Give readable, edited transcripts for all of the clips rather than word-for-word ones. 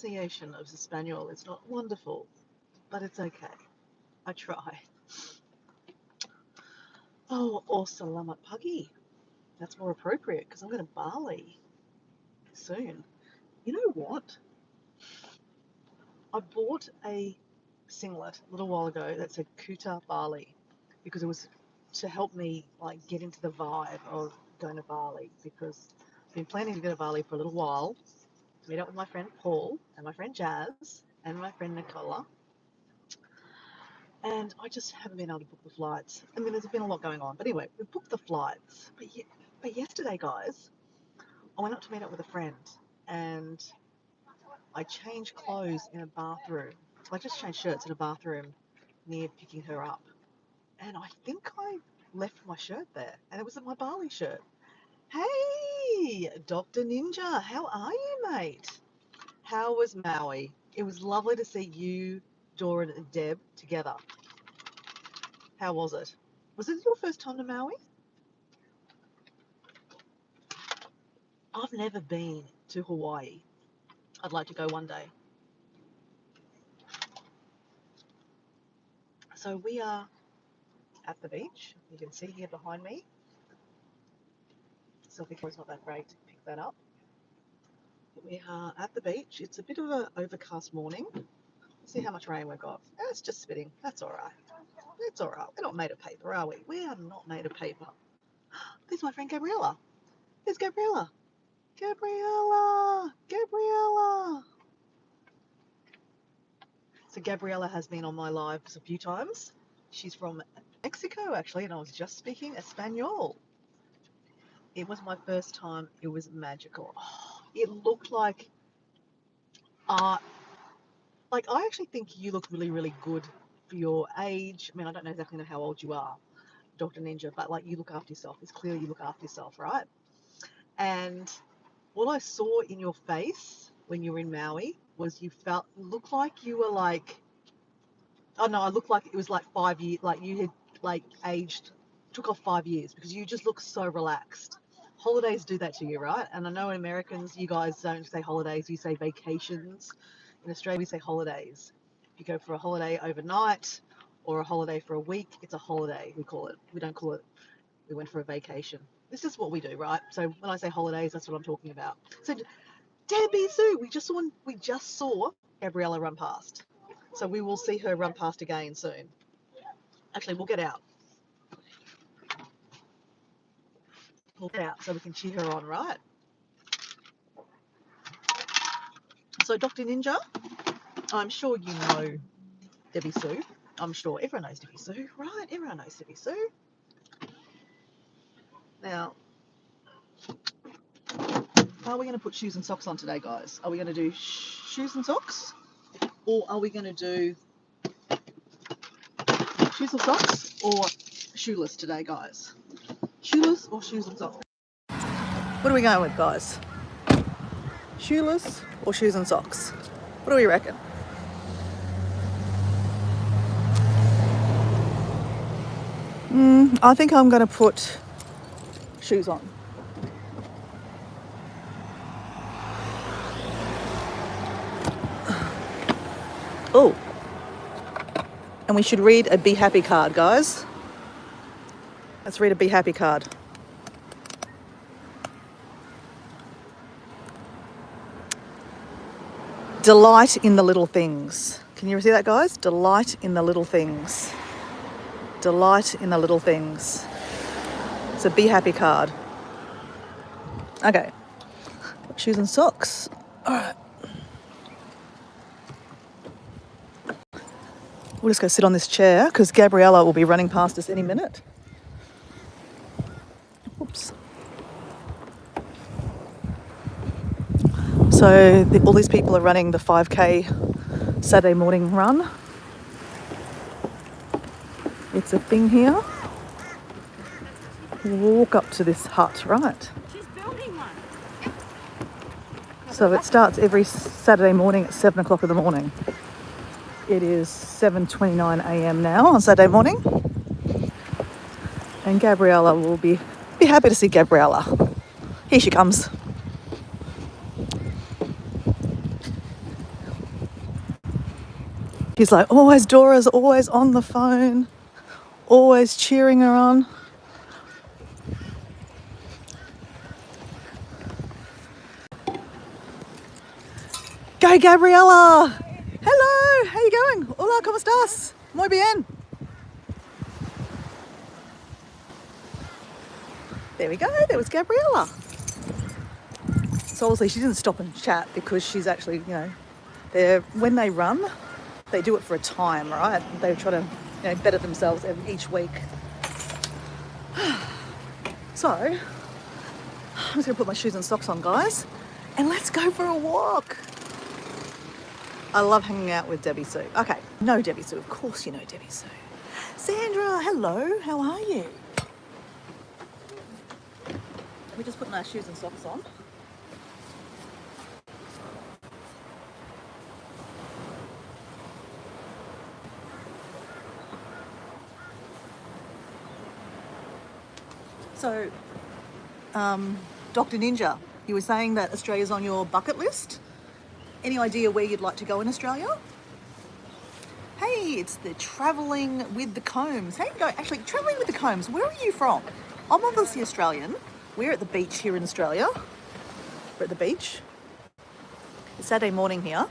pronunciation of Espanol is not wonderful, but it's okay. I try. Oh, or Selamat Pagi. That's more appropriate because I'm going to Bali soon. You know what? I bought a singlet a little while ago that said Kuta Bali because it was to help me like get into the vibe of going to Bali because I've been planning to go to Bali for a little while. Meet up with my friend Paul and my friend Jazz and my friend Nicola. And I just haven't been able to book the flights. I mean, there's been a lot going on. But anyway, we booked the flights. But yesterday, guys, I went up to meet up with a friend and I changed clothes in a bathroom. So I just changed shirts in a bathroom near picking her up. And I think I left my shirt there. And it was my Bali shirt. Hey, Dr. Ninja, how are you, mate? How was Maui? It was lovely to see you, Dora, and Deb together. How was it? Was it your first time to Maui? I've never been to Hawaii. I'd like to go one day. So we are at the beach. You can see here behind me. Selfie camera's not that great to pick that up. But we are at the beach. It's a bit of an overcast morning. Let's see how much rain we've got. It's just spitting. That's all right. It's all right. We're not made of paper, are we? We are not made of paper. There's my friend Gabriella. There's Gabriella. Gabriella. Gabriella. So Gabriella has been on my lives a few times. She's from Mexico, actually, and I was just speaking Espanol. It was my first time. It was magical. Oh, it looked like art. Like, I actually think you look really, really good for your age. I mean, I don't know exactly how old you are, Dr. Ninja, but like you look after yourself. It's clear you look after yourself, right? And what I saw in your face when you were in Maui was you looked like you were like, oh no, I looked like it was like 5 years, like you had like aged, took off 5 years because you just look so relaxed. Holidays do that to you, right? And I know in Americans, you guys don't say holidays, you say vacations. In Australia, we say holidays. If you go for a holiday overnight or a holiday for a week, it's a holiday, we call it. We don't call it, we went for a vacation. This is what we do, right? So when I say holidays, that's what I'm talking about. So Debbie Sue, we just saw Gabriella run past. So we will see her run past again soon. Actually, we'll get out. We'll get out so we can cheer her on, right? So Dr. Ninja, I'm sure you know Debbie Sue. I'm sure everyone knows Debbie Sue, right? Everyone knows Debbie Sue. Now, are we going to put shoes and socks on today, guys? Are we going to do shoes and socks? Or are we going to do shoes and socks or shoeless today, guys? Shoeless or shoes and socks? What are we going with, guys? Shoeless or shoes and socks? What do we reckon? I think I'm going to put shoes on. Oh, and we should read a Be Happy card, guys. Let's read a Be Happy card. Delight in the little things. Can you see that, guys? Delight in the little things. Delight in the little things. It's a Be Happy card. Okay. Shoes and socks. All right. We'll just go sit on this chair because Gabriella will be running past us any minute. Oops. So all these people are running the 5K Saturday morning run. It's a thing here. We'll walk up to this hut, right? She's building one. So it starts every Saturday morning at 7 o'clock in the morning. It is 7:29 a.m. now on Saturday morning. And Gabriella will be happy to see Gabriella. Here she comes. He's like, always, Dora's always on the phone, always cheering her on. Go, Gabriella! Hello, how you going? Hola, ¿cómo estás? Muy bien. There we go, there was Gabriella. So obviously she didn't stop and chat because she's actually, when they run, they do it for a time, right? They try to, better themselves each week. So, I'm just gonna put my shoes and socks on, guys, and let's go for a walk. I love hanging out with Debbie Sue. Okay, no Debbie Sue, of course you know Debbie Sue. Sandra, hello, how are you? We're just putting our shoes and socks on. So, Dr. Ninja, you were saying that Australia's on your bucket list. Any idea where you'd like to go in Australia? Hey, it's the Travelling with the Combs. Hey, go. Actually, Travelling with the Combs, where are you from? I'm obviously Australian. We're at the beach here in Australia. We're at the beach. It's Saturday morning here,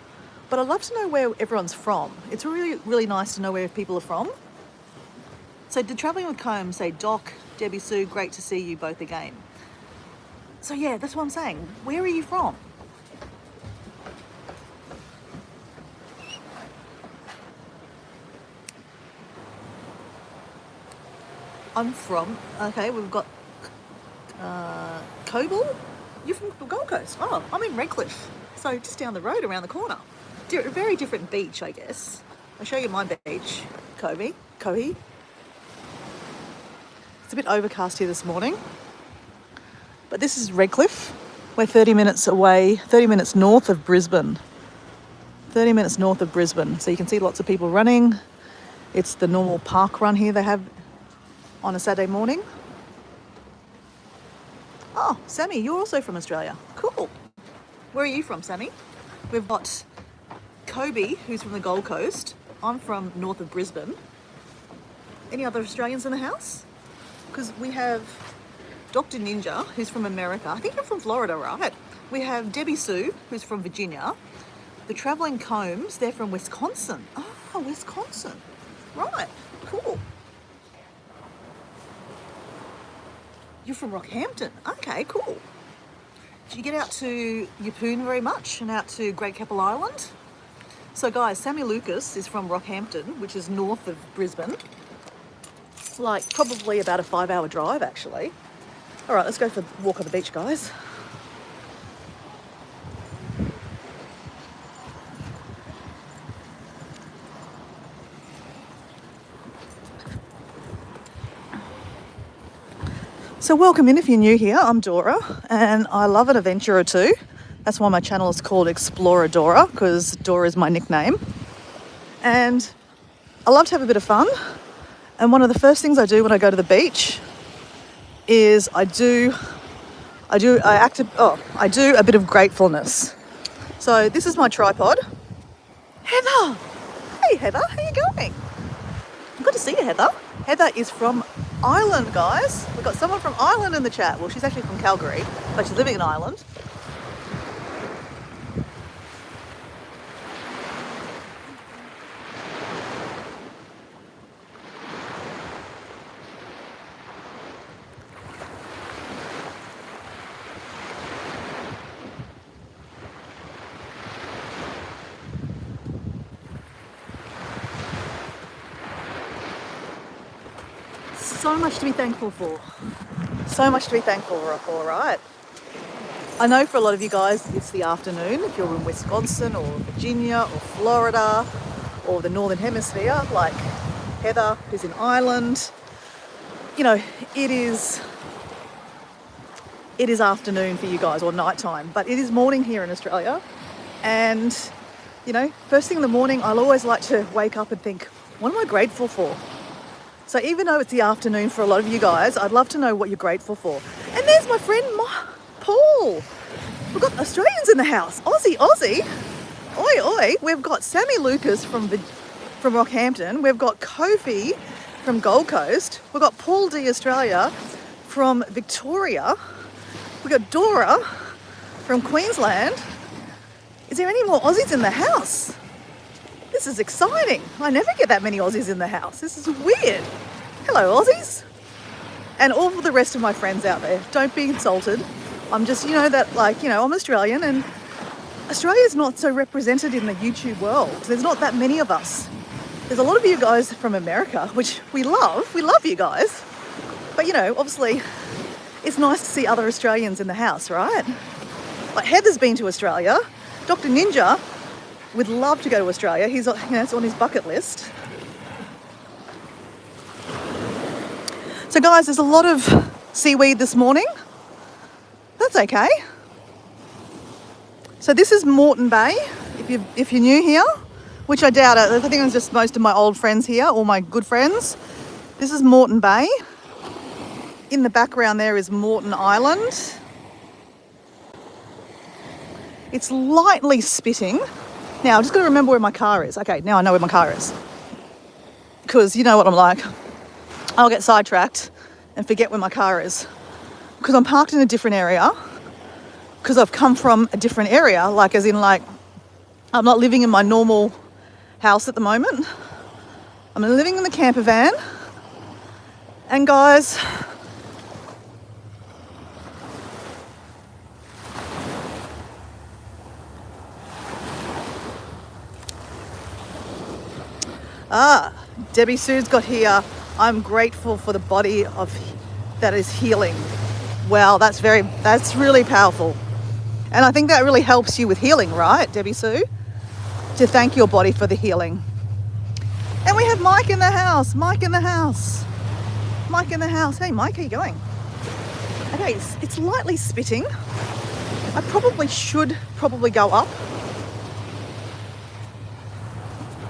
but I'd love to know where everyone's from. It's really, really nice to know where people are from. So did Travelling with Combs say, Doc, Debbie Sue, great to see you both again. So yeah, that's what I'm saying. Where are you from? I'm from, okay, we've got Coble. You're from the Gold Coast. Oh, I'm in Redcliffe. So just down the road, around the corner. A very different beach, I guess. I'll show you my beach, Cohi. It's a bit overcast here this morning. But this is Redcliffe. We're 30 minutes away, 30 minutes north of Brisbane. 30 minutes north of Brisbane. So you can see lots of people running. It's the normal park run here they have on a Saturday morning. Oh, Sammy, you're also from Australia. Cool. Where are you from, Sammy? We've got Kobe, who's from the Gold Coast. I'm from north of Brisbane. Any other Australians in the house? Because we have Dr. Ninja, who's from America. I think you're from Florida, right? We have Debbie Sue, who's from Virginia. The Travelling Combs, they're from Wisconsin. Oh, Wisconsin. Right, cool. You're from Rockhampton. Okay, cool. Do you get out to Yeppoon very much and out to Great Keppel Island? So guys, Sammy Lucas is from Rockhampton, which is north of Brisbane. Like probably about a 5-hour drive actually. All right, let's go for a walk on the beach, guys. So welcome in if you're new here. I'm Dora and I love an adventure or two. That's why my channel is called Explorer Dora, because Dora is my nickname. And I love to have a bit of fun. And one of the first things I do when I go to the beach is I do a bit of gratefulness. So this is my tripod. Heather! Hey Heather, how you going? Good to see you, Heather. Heather is from Ireland, guys. We've got someone from Ireland in the chat. Well, she's actually from Calgary, but she's living in Ireland. So much to be thankful for. So much to be thankful for, right? I know for a lot of you guys it's the afternoon if you're in Wisconsin or Virginia or Florida or the Northern Hemisphere, like Heather who's in Ireland. You know, it is afternoon for you guys, or nighttime, but it is morning here in Australia. And, you know, first thing in the morning, I'll always like to wake up and think, what am I grateful for? So even though it's the afternoon for a lot of you guys, I'd love to know what you're grateful for. And there's my friend Paul. We've got Australians in the house. Aussie. Oi. We've got Sammy Lucas from from Rockhampton. We've got Kofi from Gold Coast. We've got Paul D Australia from Victoria. We've got Dora from Queensland. Is there any more Aussies in the house? This is exciting. I never get that many Aussies in the house. This is weird. Hello, Aussies. And all of the rest of my friends out there, don't be insulted. I'm just, I'm Australian, and Australia's not so represented in the YouTube world. There's not that many of us. There's a lot of you guys from America, which we love. We love you guys. But, obviously, it's nice to see other Australians in the house, right? Like Heather's been to Australia. Dr. Ninja would love to go to Australia. He's, it's on his bucket list. So guys, there's a lot of seaweed this morning. That's okay. So this is Moreton Bay, if you're new here, which I doubt it. I think it's just most of my old friends here, all my good friends. This is Moreton Bay. In the background there is Moreton Island. It's lightly spitting. Now, I've just got to remember where my car is. Okay, now I know where my car is. Because you know what I'm like. I'll get sidetracked and forget where my car is. Because I'm parked in a different area. Because I've come from a different area. I'm not living in my normal house at the moment. I'm living in the camper van. And guys, Debbie Sue's got here. I'm grateful for the body that is healing. Wow, that's really powerful. And I think that really helps you with healing, right, Debbie Sue? To thank your body for the healing. And we have Mike in the house. Mike in the house. Mike in the house. Hey, Mike, how you going? Okay, it's lightly spitting. I should probably go up.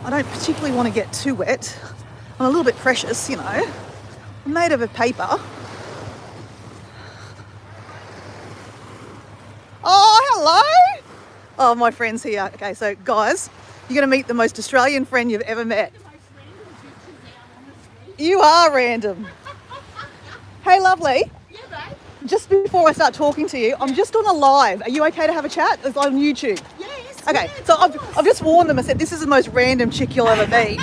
I don't particularly want to get too wet. I'm a little bit precious, I'm made of a paper. Oh, hello. Oh, my friend's here. Okay, so guys, you're going to meet the most Australian friend you've ever met. You are random. Hey, lovely. Yeah, babe. Just before I start talking to you, I'm just on a live. Are you okay to have a chat? It's on YouTube. Yes. Okay, yes, so of course. I've just warned them. I said, this is the most random chick you'll ever meet.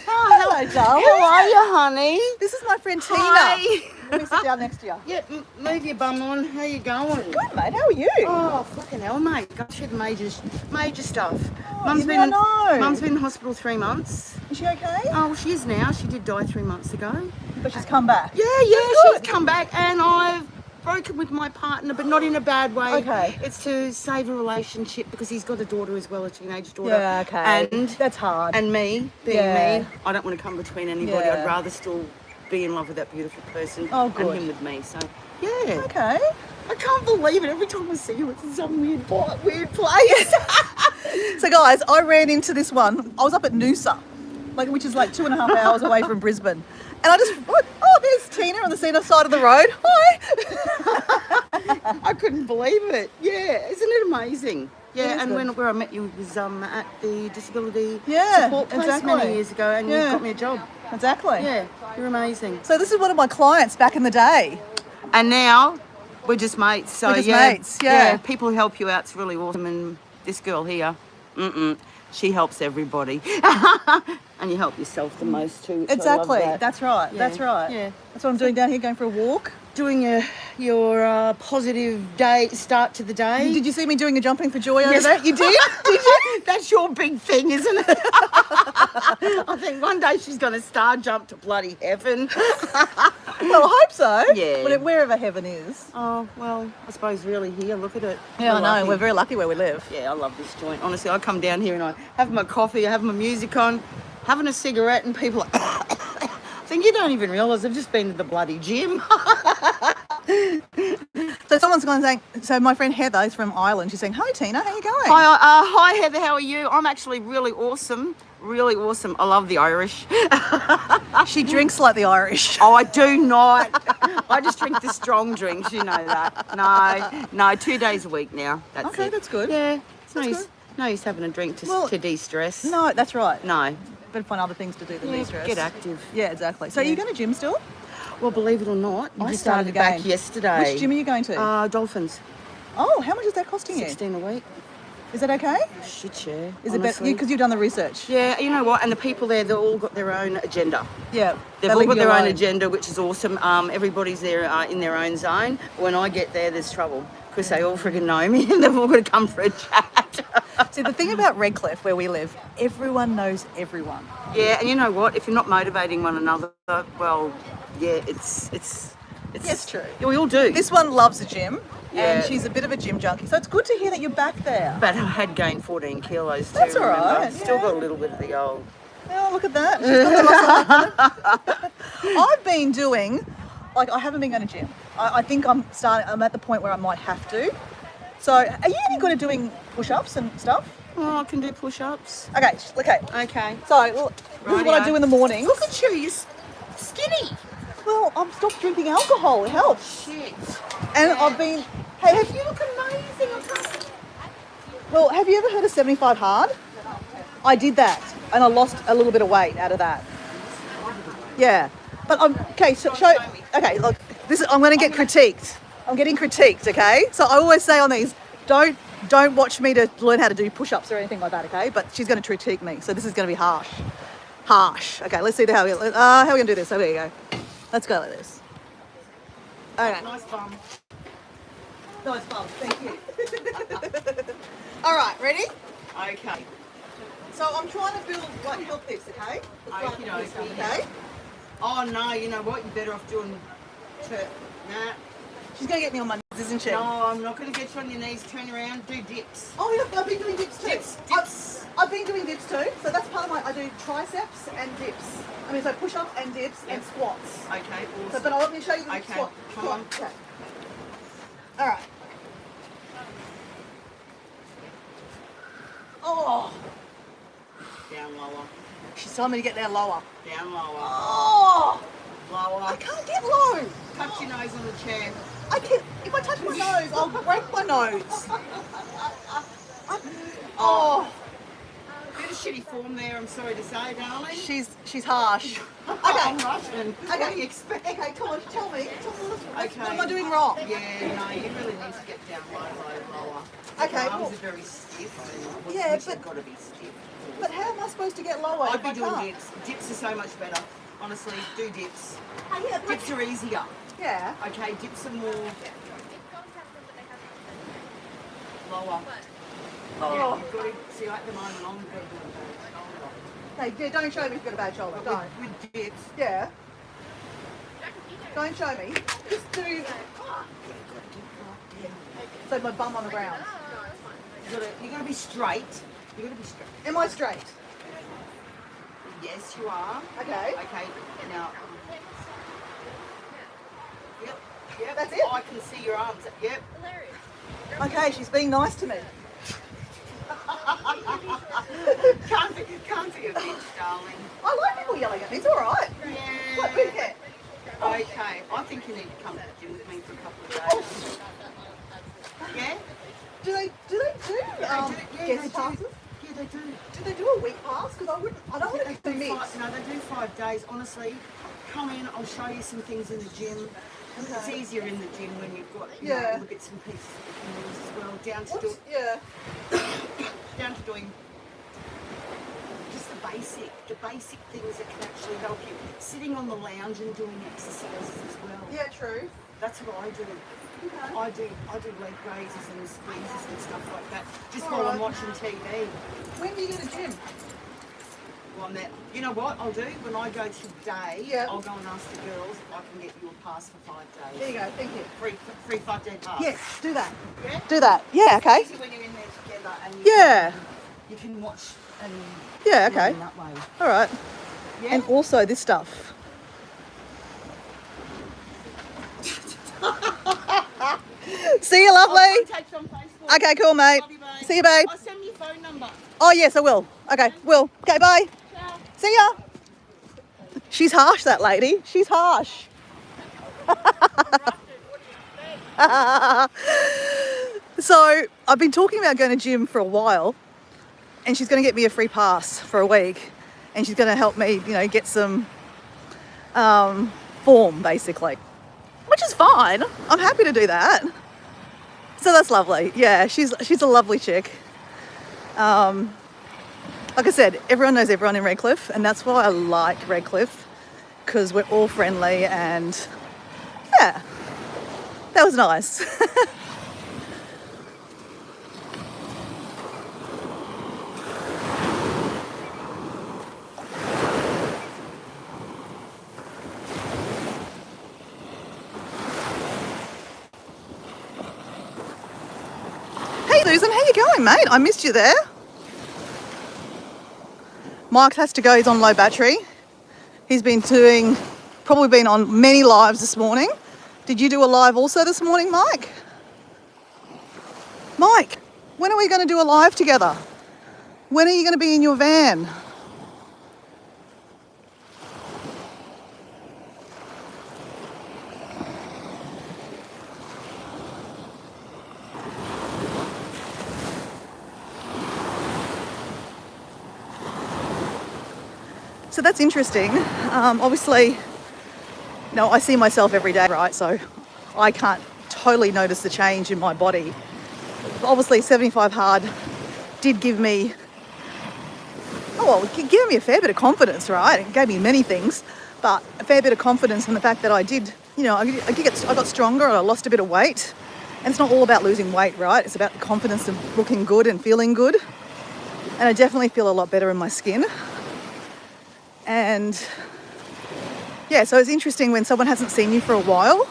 Hello, darling. How are you, honey? This is my friend Tina. Hi. Let me sit down next to you. Yeah, move your bum on. How you going? Good, mate. How are you? Oh, fucking hell, mate. Gosh, she had major stuff. Oh, Mum's yeah, been I know. Mum's been in hospital 3 months. Is she okay? Oh, well, she is now. She did die 3 months ago. But she's come back. Yeah, Good. she's come back, and I've broken with my partner, but not in a bad way. Okay. It's to save a relationship because he's got a daughter as well, a teenage daughter. Yeah, okay. And that's hard. And me, being Yeah. me, I don't want to come between anybody. Yeah. I'd rather still be in love with that beautiful person Oh, good. and him with me. So, yeah. Okay. I can't believe it. Every time I see you, it's in some weird place. So guys, I ran into this one. I was up at Noosa, which is 2.5 hours away from Brisbane. And I just thought, oh, there's Tina on the side of the road. Hi. I couldn't believe it. Yeah, isn't it amazing? It is Yeah, and good. where I met you was at the disability Yeah, support place exactly. many years ago, and Yeah. you got me a job. Exactly. Yeah, you're amazing. So this is one of my clients back in the day. And now we're just mates. So We're just yeah, mates, yeah. people who help you out. It's really awesome. And this girl here, she helps everybody, and you help yourself the most too. which I love Exactly. that. That's right. Yeah. That's right. Yeah. That's what I'm doing down here, going for a walk. Doing your positive day start to the day. Did you see me doing a jumping for joy over Yes. there? You did? Did you? That's your big thing, isn't it? I think one day she's going to star jump to bloody heaven. Well, I hope so. Yeah. Wherever heaven is. Oh, well, I suppose really here, look at it. Yeah, I We're know. lucky. We're very lucky where we live. Yeah, I love this joint. Honestly, I come down here and I have my coffee, I have my music on, having a cigarette, and people are I think you don't even realise I've just been to the bloody gym. So someone's going saying, so my friend Heather is from Ireland. She's saying, hi Tina, how you going? Hi Heather, how are you? I'm actually really awesome. Really awesome. I love the Irish. She drinks like the Irish. Oh, I do not. I just drink the strong drinks, you know that. No, 2 days a week now. That's Okay, it. that's good. Yeah, it's That's nice. good. No use having a drink Well, to de-stress. No, that's right. No. Better find other things to do than Yeah, de-stress. get active. Yeah, exactly. So are you going to gym still? Well, believe it or not, I just started started back again. yesterday. Which gym are you going to? Dolphins. Oh, how much is that costing you? 16 a week. Is that okay? Shit, yeah. Is it better? honestly. Because you've done the research. Yeah, you know what? And the people there, they've all got their own agenda. Yeah. They've they all leave got you their own alone. agenda, which is awesome. Everybody's there in their own zone. When I get there, there's trouble because they all friggin' know me and they've all got to come for a chat. See, the thing about Redcliffe, where we live, everyone knows everyone. Yeah, and you know what? If you're not motivating one another, well, yeah, it's Yes, true. Yeah, we all do. This one loves the gym, Yeah. and she's a bit of a gym junkie. So it's good to hear that you're back there. But I had gained 14 kilos too. That's all remember? right, Still yeah. got a little bit of the old. Oh, look at that. She's got the muscle up. I've been doing, like, I haven't been going to gym. I think I'm at the point where I might have to. So, are you any good at doing push-ups and stuff? Oh, I can do push-ups. Okay, okay. Okay. So, well, this is what I Rightio. do in the morning. Look at you, you're skinny. Well, I've stopped drinking alcohol. It helps. Shit. And I've been. Hey, You look amazing. I can't... well, have you ever heard of 75 Hard? I did that, and I lost a little bit of weight out of that. Yeah, but okay. So show. Okay, look. I'm going to get critiqued. I'm getting critiqued. Okay. So I always say on these, don't watch me to learn how to do push-ups or anything like that. Okay. But she's going to critique me, so this is going to be harsh. Harsh. Okay. Let's see how we going to do this. So there you go. Let's go like this. Okay. Nice bum. Nice bum. Thank you. All right. Ready? Okay. So I'm trying to build like health this. Okay. The front Okey of this, dokey. okay. Oh no, you know what? You're better off doing. Nah. She's going to get me on my knees, isn't she? No, I'm not going to get you on your knees. Turn around. Do dips. Oh, yeah, I've been doing dips too. Dips. I've been doing dips too. So that's part of I do triceps and dips. I mean, so push-ups and dips and squats. Okay. So, Awesome. but let me show you the Okay, squat. come squat. on. Okay. All right. Oh, Down lower. she's telling me to get down lower. Down lower. Oh, Lower. I can't get low. Touch your nose on the chair. I can't. If I touch my nose, I'll break my nose. Oh, Bit of shitty form there, I'm sorry to say, darling. she's harsh. I'm Russian. What Okay. do you expect? Okay, come on, tell me. What Okay. am I doing wrong? Yeah, no, you really need to get down lower. Okay, Your arms well- are very stiff. And Yeah, which but- they've got to be stiff. But how am I supposed to get lower I'd if be I doing can't? dips. Dips are so much better. Honestly, do dips. Oh, yeah, but- Dips are easier. yeah. Okay, dips are more lower. Oh. Yeah, you've got to see at the moment I'm got to do a Hey, yeah, don't show me if you've got a bad shoulder. bad shoulder. Don't. With dips, Yeah. Don't show me. Just do. So my bum on the ground. you got to be straight. You got to be straight. Am I straight? Yes, you are. Okay. Okay, now. Yep, yep. That's it? I can see your arms. Yep. Okay, she's being nice to me. Can't be a bitch, darling. I like people yelling at me. It's all right. What, who Yeah. cares? Okay, I think you need to come to the gym with me for a couple of days. Yeah? Do they do Yeah, guest they do. passes? Yeah, they do. Do they do a week pass? Because I don't want to They do do mixed. no, they do 5 days. Honestly, come in. I'll show you some things in the gym. It's Okay. easier in the gym when you've got Yeah. all the bits and pieces that you can use as well. What's, yeah. Down to doing just the basic things that can actually help you. Sitting on the lounge and doing exercises as well. Yeah, true. That's what I do. Okay. I do leg raises and squeezes and stuff like that. Just All while I'm right. watching TV. When do you go to gym? Well, I'm there. You know what I'll do? When I go today, Yeah. I'll go and ask the girls if I can get you a pass for 5 days. There you go. Thank you. Free 5-day pass. Yes, do that. Yeah? Do that. Yeah, okay. It's easy when you're in there together and Yeah. you can watch and Yeah, learn okay. that way. All right. Yeah? And also this stuff. See you, I'll lovely. contact you on Facebook. Okay, cool, mate. Love you, babe. See you, babe. I'll send me your phone number. Oh, yes, I will. Okay, will. Okay, bye. Ciao. See ya. She's harsh, that lady. She's harsh. So I've been talking about going to gym for a while, and she's going to get me a free pass for a week, and she's going to help me, you know, get some form basically, which is fine. I'm happy to do that. So that's lovely. Yeah, she's a lovely chick. Like I said, everyone knows everyone in Redcliffe, and that's why I like Redcliffe, because we're all friendly, and yeah, that was nice. Hey Susan, how you going, mate? I missed you there. Mike has to go, he's on low battery. He's probably been on many lives this morning. Did you do a live also this morning, Mike? Mike, when are we going to do a live together? When are you going to be in your van? So that's interesting. Obviously, I see myself every day, right? So I can't totally notice the change in my body. But obviously, 75 Hard did give me, it gave me a fair bit of confidence, right? It gave me many things, but a fair bit of confidence in the fact that I did, I got stronger and I lost a bit of weight. And it's not all about losing weight, right? It's about the confidence of looking good and feeling good. And I definitely feel a lot better in my skin. And yeah, so it's interesting when someone hasn't seen you for a while,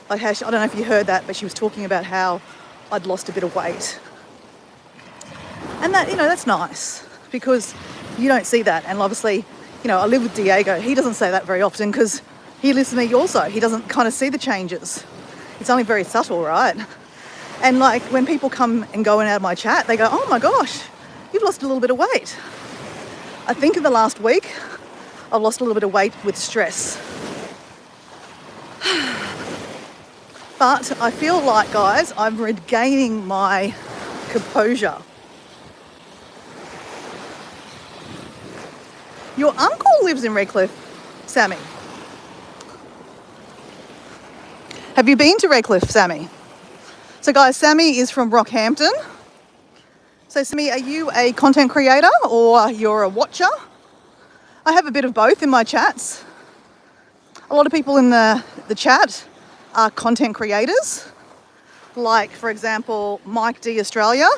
like how I don't know if you heard that, but she was talking about how I'd lost a bit of weight. And that, that's nice because you don't see that. And obviously, I live with Diego. He doesn't say that very often because he lives with me also. He doesn't kind of see the changes. It's only very subtle, right? And like when people come and go in out of my chat, they go, oh my gosh, you've lost a little bit of weight. I think in the last week, I've lost a little bit of weight with stress. But I feel like, guys, I'm regaining my composure. Your uncle lives in Redcliffe, Sammy. Have you been to Redcliffe, Sammy? So guys, Sammy is from Rockhampton. So Sammy, are you a content creator or you're a watcher? I have a bit of both in my chats. A lot of people in the chat are content creators. Like, for example, Mike D Australia.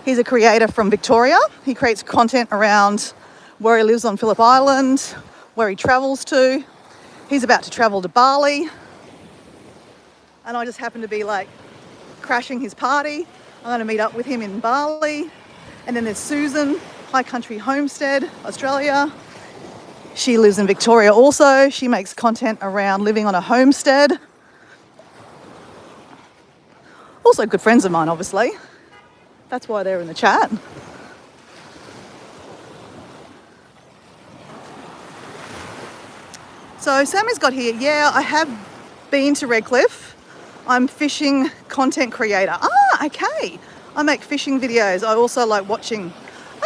He's a creator from Victoria. He creates content around where he lives on Phillip Island, where he travels to. He's about to travel to Bali. And I just happen to be like crashing his party. I'm going to meet up with him in Bali. And then there's Susan, High Country Homestead, Australia. She lives in Victoria also. She makes content around living on a homestead. Also good friends of mine, obviously. That's why they're in the chat. So Sammy's got here, yeah, I have been to Redcliffe. I'm fishing content creator. Ah, okay. I make fishing videos. I also like watching.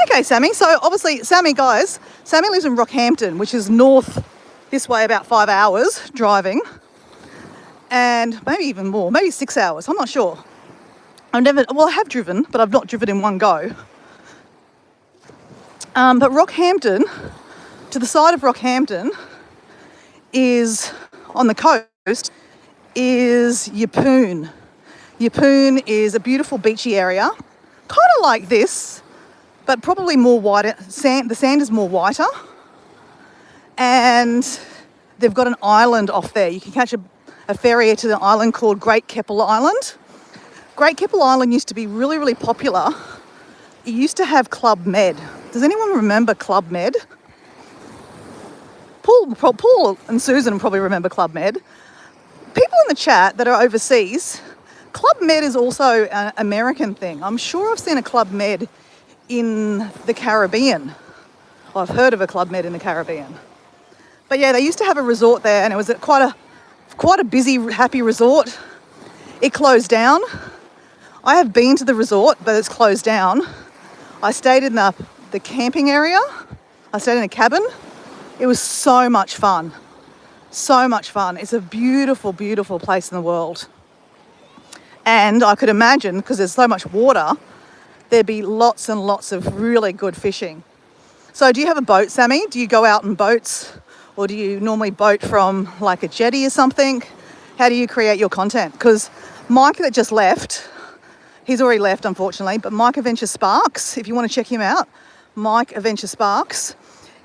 Okay, Sammy. So obviously, Sammy lives in Rockhampton, which is north this way about 5 hours driving. And maybe even more, maybe 6 hours. I'm not sure. I have driven, but I've not driven in one go. But Rockhampton, to the side of Rockhampton, is on the coast, is Yeppoon. Yeppoon is a beautiful beachy area, kind of like this, but probably more whiter. The sand is more whiter, and they've got an island off there. You can catch a ferry to the island called Great Keppel Island. Great Keppel Island used to be really, really popular. It used to have Club Med. Does anyone remember Club Med? Paul and Susan probably remember Club Med. People in the chat that are overseas, Club Med is also an American thing. I'm sure I've seen a Club Med in the Caribbean. Well, I've heard of a Club Med in the Caribbean. But yeah, they used to have a resort there, and it was quite a busy, happy resort. It closed down. I have been to the resort, but it's closed down. I stayed in the the camping area. I stayed in a cabin. It was so much fun. So much fun. It's a beautiful, beautiful place in the world. And I could imagine, because there's so much water, there'd be lots and lots of really good fishing. So do you have a boat, Sammy? Do you go out in boats? Or do you normally boat from like a jetty or something? How do you create your content? Because Mike that just left, he's already left unfortunately, but Mike Adventure Sparks, if you want to check him out, Mike Adventure Sparks,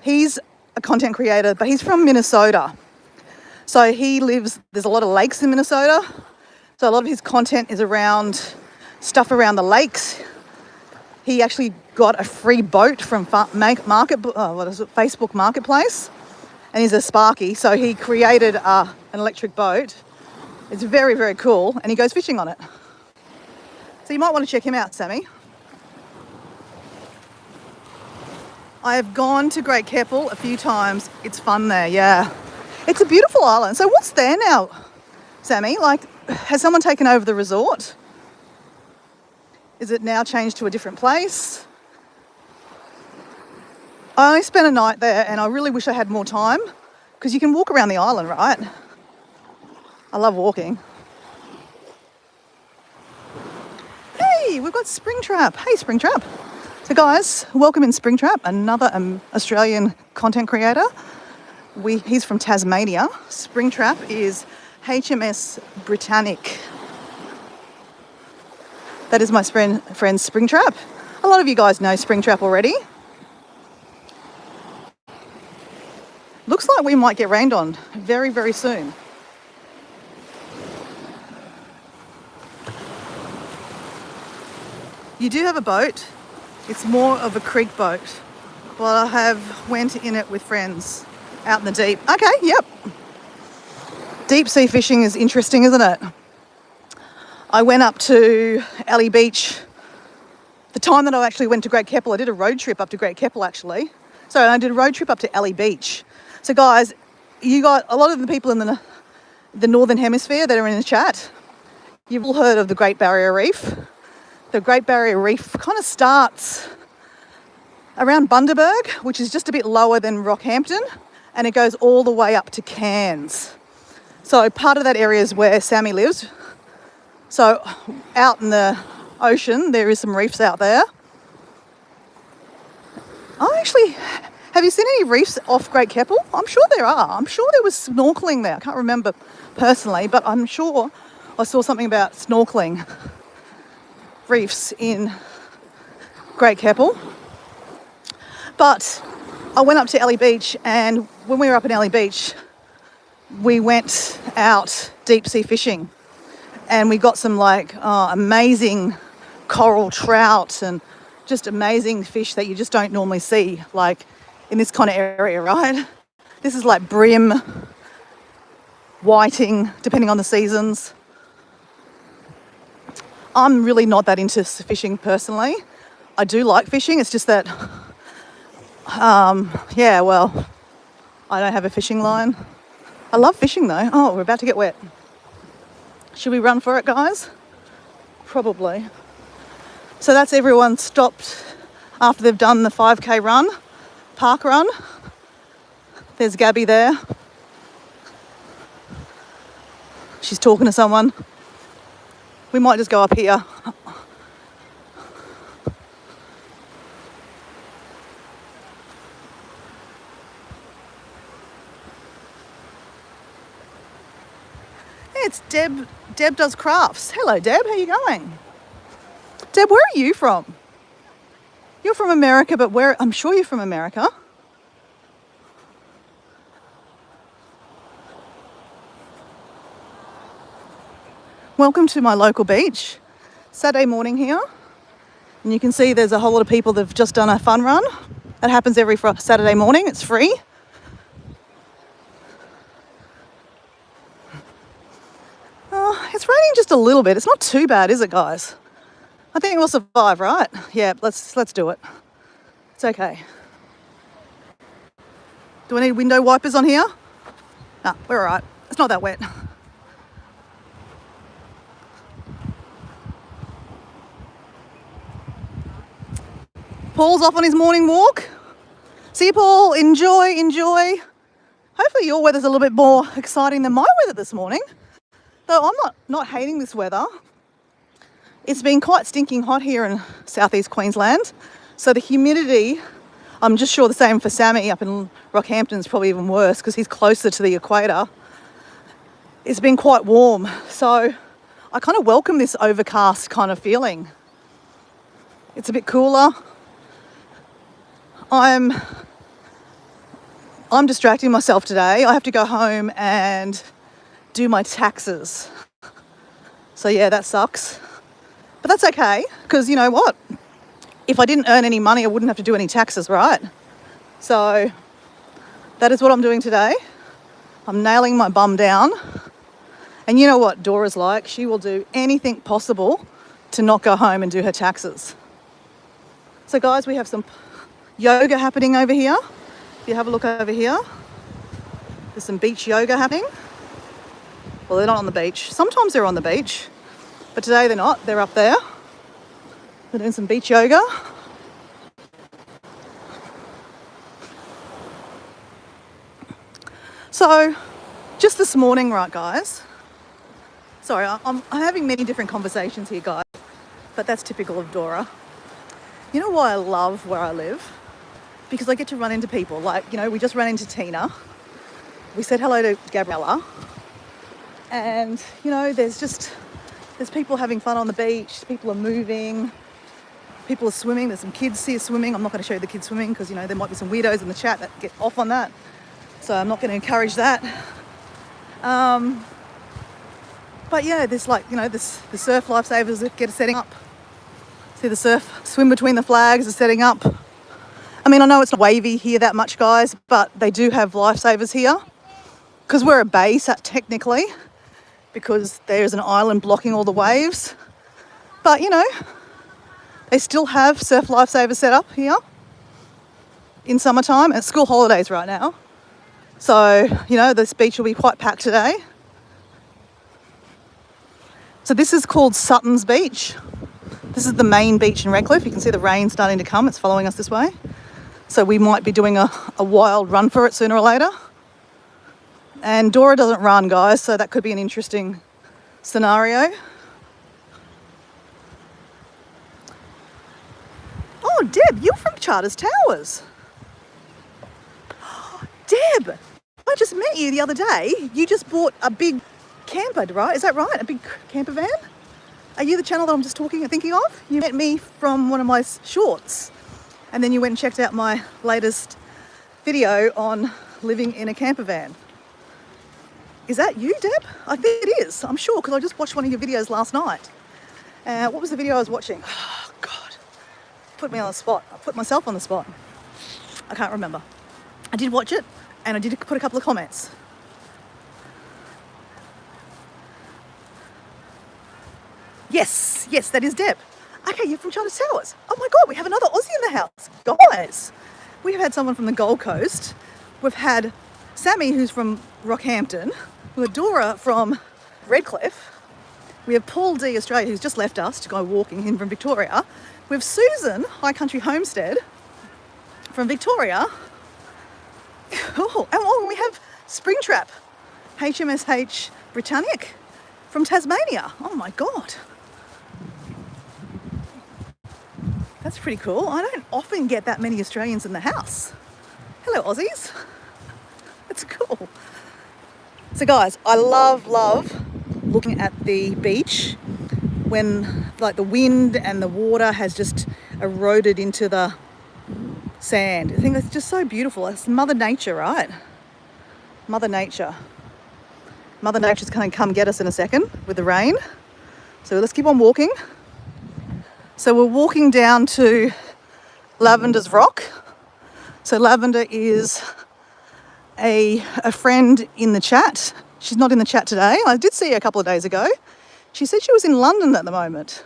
he's a content creator, but he's from Minnesota. So there's a lot of lakes in Minnesota. So a lot of his content is around stuff around the lakes. He actually got a free boat from Facebook Marketplace, and he's a Sparky. So he created an electric boat. It's very, very cool, and he goes fishing on it. So you might want to check him out, Sammy. I have gone to Great Keppel a few times. It's fun there, yeah. It's a beautiful island. So what's there now, Sammy? Like, has someone taken over the resort? Is it now changed to a different place? I only spent a night there and I really wish I had more time because you can walk around the island, right? I love walking. Hey, we've got Springtrap. Hey, Springtrap. So guys, welcome in Springtrap, another Australian content creator. He's from Tasmania. Springtrap is HMS Britannic. That is my friend Springtrap. A lot of you guys know Springtrap already. Looks like we might get rained on very, very soon. You do have a boat. It's more of a creek boat. Well, I went in it with friends out in the deep. Okay, yep. Deep sea fishing is interesting, isn't it? I went up to Alley Beach. The time that I actually went to Great Keppel, I did a road trip up to Great Keppel actually. So I did a road trip up to Alley Beach. So guys, you got a lot of the people in the Northern Hemisphere that are in the chat. You've all heard of the Great Barrier Reef. The Great Barrier Reef kind of starts around Bundaberg, which is just a bit lower than Rockhampton, and it goes all the way up to Cairns. So part of that area is where Sammy lives. So out in the ocean, there is some reefs out there. Have you seen any reefs off Great Keppel? I'm sure there are. I'm sure there was snorkeling there. I can't remember personally, but I'm sure I saw something about snorkeling reefs in Great Keppel. But I went up to Alley Beach, and when we were up in Alley Beach, we went out deep sea fishing. And we got some amazing coral trout and just amazing fish that you just don't normally see, like in this kind of area, right? This is like brim, whiting, depending on the seasons. I'm really not that into fishing personally. I do like fishing, it's just that, I don't have a fishing line. I love fishing though. Oh, we're about to get wet. Should we run for it, guys? Probably. So that's everyone stopped after they've done the 5K run, park run. There's Gabby there. She's talking to someone. We might just go up here. It's Deb. Deb does crafts. Hello, Deb. How are you going? Deb, where are you from? You're from America, but where? I'm sure you're from America. Welcome to my local beach. Saturday morning here. And you can see there's a whole lot of people that have just done a fun run. That happens every Saturday morning. It's free. It's raining just a little bit. It's not too bad, is it, guys? I think we'll survive, right? Yeah, let's do it. It's okay. Do I need window wipers on here? No, we're all right. It's not that wet. Paul's off on his morning walk. See you, Paul. Enjoy, enjoy. Hopefully your weather's a little bit more exciting than my weather this morning. Though I'm not hating this weather. It's been quite stinking hot here in southeast Queensland. So the humidity, I'm just sure the same for Sammy up in Rockhampton is probably even worse because he's closer to the equator. It's been quite warm. So I kind of welcome this overcast kind of feeling. It's a bit cooler. I'm distracting myself today. I have to go home and do my taxes. So yeah, that sucks. But that's okay, because you know what? If I didn't earn any money, I wouldn't have to do any taxes, right? So that is what I'm doing today. I'm nailing my bum down. And you know what Dora's like? She will do anything possible to not go home and do her taxes. So guys, we have some yoga happening over here. If you have a look over here, there's some beach yoga happening. Well, they're not on the beach. Sometimes they're on the beach. But today they're not, they're up there. They're doing some beach yoga. So, just this morning, right guys? Sorry, I'm having many different conversations here, guys. But that's typical of Dora. You know why I love where I live? Because I get to run into people. Like, you know, we just ran into Tina. We said hello to Gabriella. And, you know, there's people having fun on the beach, people are moving, people are swimming, there's some kids here swimming. I'm not going to show you the kids swimming because, you know, there might be some weirdos in the chat that get off on that. So I'm not going to encourage that. But yeah, there's like, you know, the surf lifesavers that get setting up. See the surf swim between the flags are setting up. I mean, I know it's not wavy here that much, guys, but they do have lifesavers here because we're a base technically, because there's an island blocking all the waves. But, you know, they still have surf lifesavers set up here in summertime. It's school holidays right now. So, you know, this beach will be quite packed today. So this is called Sutton's Beach. This is the main beach in Redcliffe. You can see the rain starting to come. It's following us this way. So we might be doing a wild run for it sooner or later. And Dora doesn't run, guys, so that could be an interesting scenario. Oh, Deb, you're from Charters Towers. Deb, I just met you the other day. You just bought a big camper, right? Is that right? A big camper van? Are you the channel that I'm just thinking of? You met me from one of my shorts. And then you went and checked out my latest video on living in a camper van. Is that you, Deb? I think it is. I'm sure, because I just watched one of your videos last night. What was the video I was watching? Oh, God. Put me on the spot. I put myself on the spot. I can't remember. I did watch it, and I did put a couple of comments. Yes, that is Deb. Okay, you're from Charters Towers. Oh my God, we have another Aussie in the house. Guys, we have had someone from the Gold Coast. We've had Sammy, who's from Rockhampton. We have Dora from Redcliffe. We have Paul D, Australia, who's just left us to go walking in from Victoria. We have Susan, High Country Homestead, from Victoria. Oh, we have Springtrap, HMSH Britannic, from Tasmania. Oh my God. That's pretty cool. I don't often get that many Australians in the house. Hello, Aussies. That's cool. So guys, I love looking at the beach when like the wind and the water has just eroded into the sand. I think that's just so beautiful. It's Mother Nature, right? Mother Nature. Mother Nature's going to come get us in a second with the rain. So let's keep on walking. So we're walking down to Lavender's Rock. So Lavender is a friend in the chat. She's not in the chat today. I did see her a couple of days ago. She said she was in London at the moment.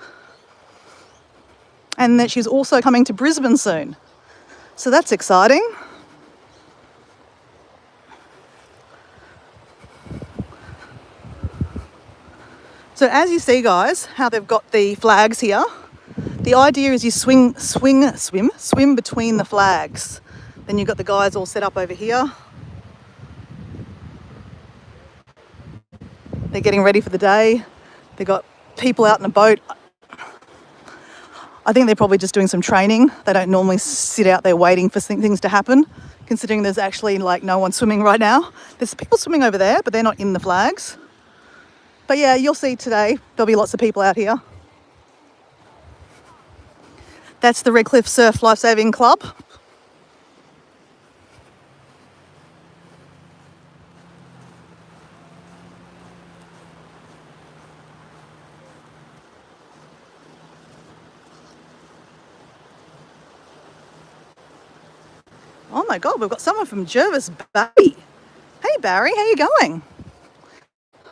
And that she's also coming to Brisbane soon. So that's exciting. So as you see, guys, how they've got the flags here. The idea is you swim between the flags. Then you've got the guys all set up over here. They're getting ready for the day. They've got people out in a boat. I think they're probably just doing some training. They don't normally sit out there waiting for things to happen, considering there's actually like no one swimming right now. There's people swimming over there, but they're not in the flags. But yeah, you'll see today, there'll be lots of people out here. That's the Redcliffe Surf Lifesaving Club. Oh my God, we've got someone from Jervis Bay. Hey Barry, how you going?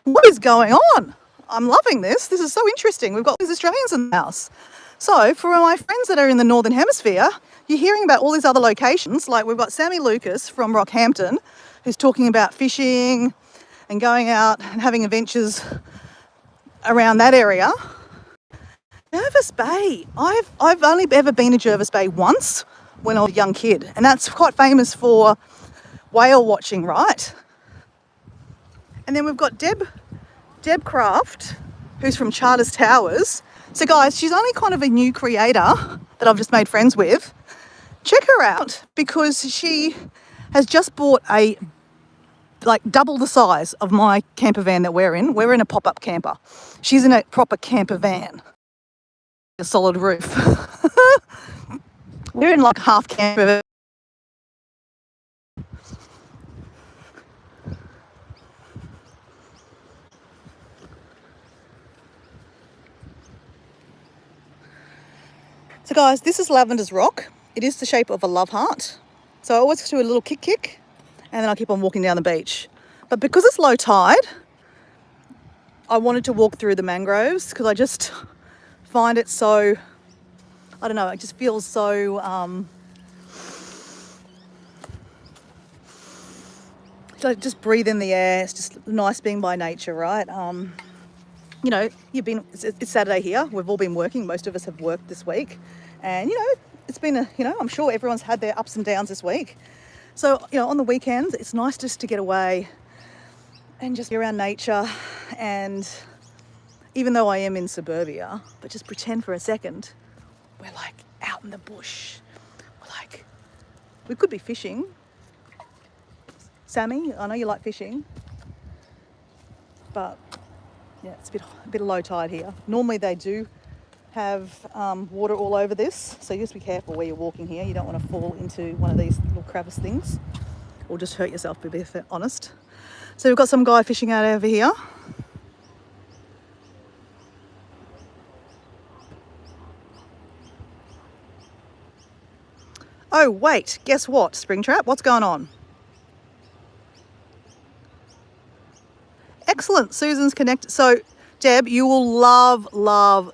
What is going on? I'm loving this. This is so interesting. We've got these Australians in the house. So for my friends that are in the Northern Hemisphere, you're hearing about all these other locations. Like we've got Sammy Lucas from Rockhampton, who's talking about fishing and going out and having adventures around that area. Jervis Bay. I've only ever been to Jervis Bay once when I was a young kid, and that's quite famous for whale watching, right? And then we've got Deb Craft, who's from Charters Towers. So guys, she's only kind of a new creator that I've just made friends with. Check her out because she has just bought a like double the size of my camper van that we're in. We're in a pop-up camper. She's in a proper camper van, a solid roof. We're in like half camper. So guys, this is Lavender's Rock. It is the shape of a love heart. So I always do a little kick, and then I keep on walking down the beach. But because it's low tide, I wanted to walk through the mangroves because I just find it so, I don't know, it just feels so, like just breathe in the air. It's just nice being by nature, right? You know, it's Saturday here. We've all been working. Most of us have worked this week. And, you know, it's been I'm sure everyone's had their ups and downs this week. So, you know, on the weekends, it's nice just to get away and just be around nature. And even though I am in suburbia, but just pretend for a second, we're like out in the bush. We could be fishing. Sammy, I know you like fishing, but yeah, it's a bit of low tide here. Normally they do have water all over this, so you just be careful where you're walking here. You don't want to fall into one of these little crevice things or just hurt yourself, to be honest. So we've got some guy fishing out over here. Oh wait, guess what, Springtrap? What's going on? Excellent, Susan's connected. So Deb, you will love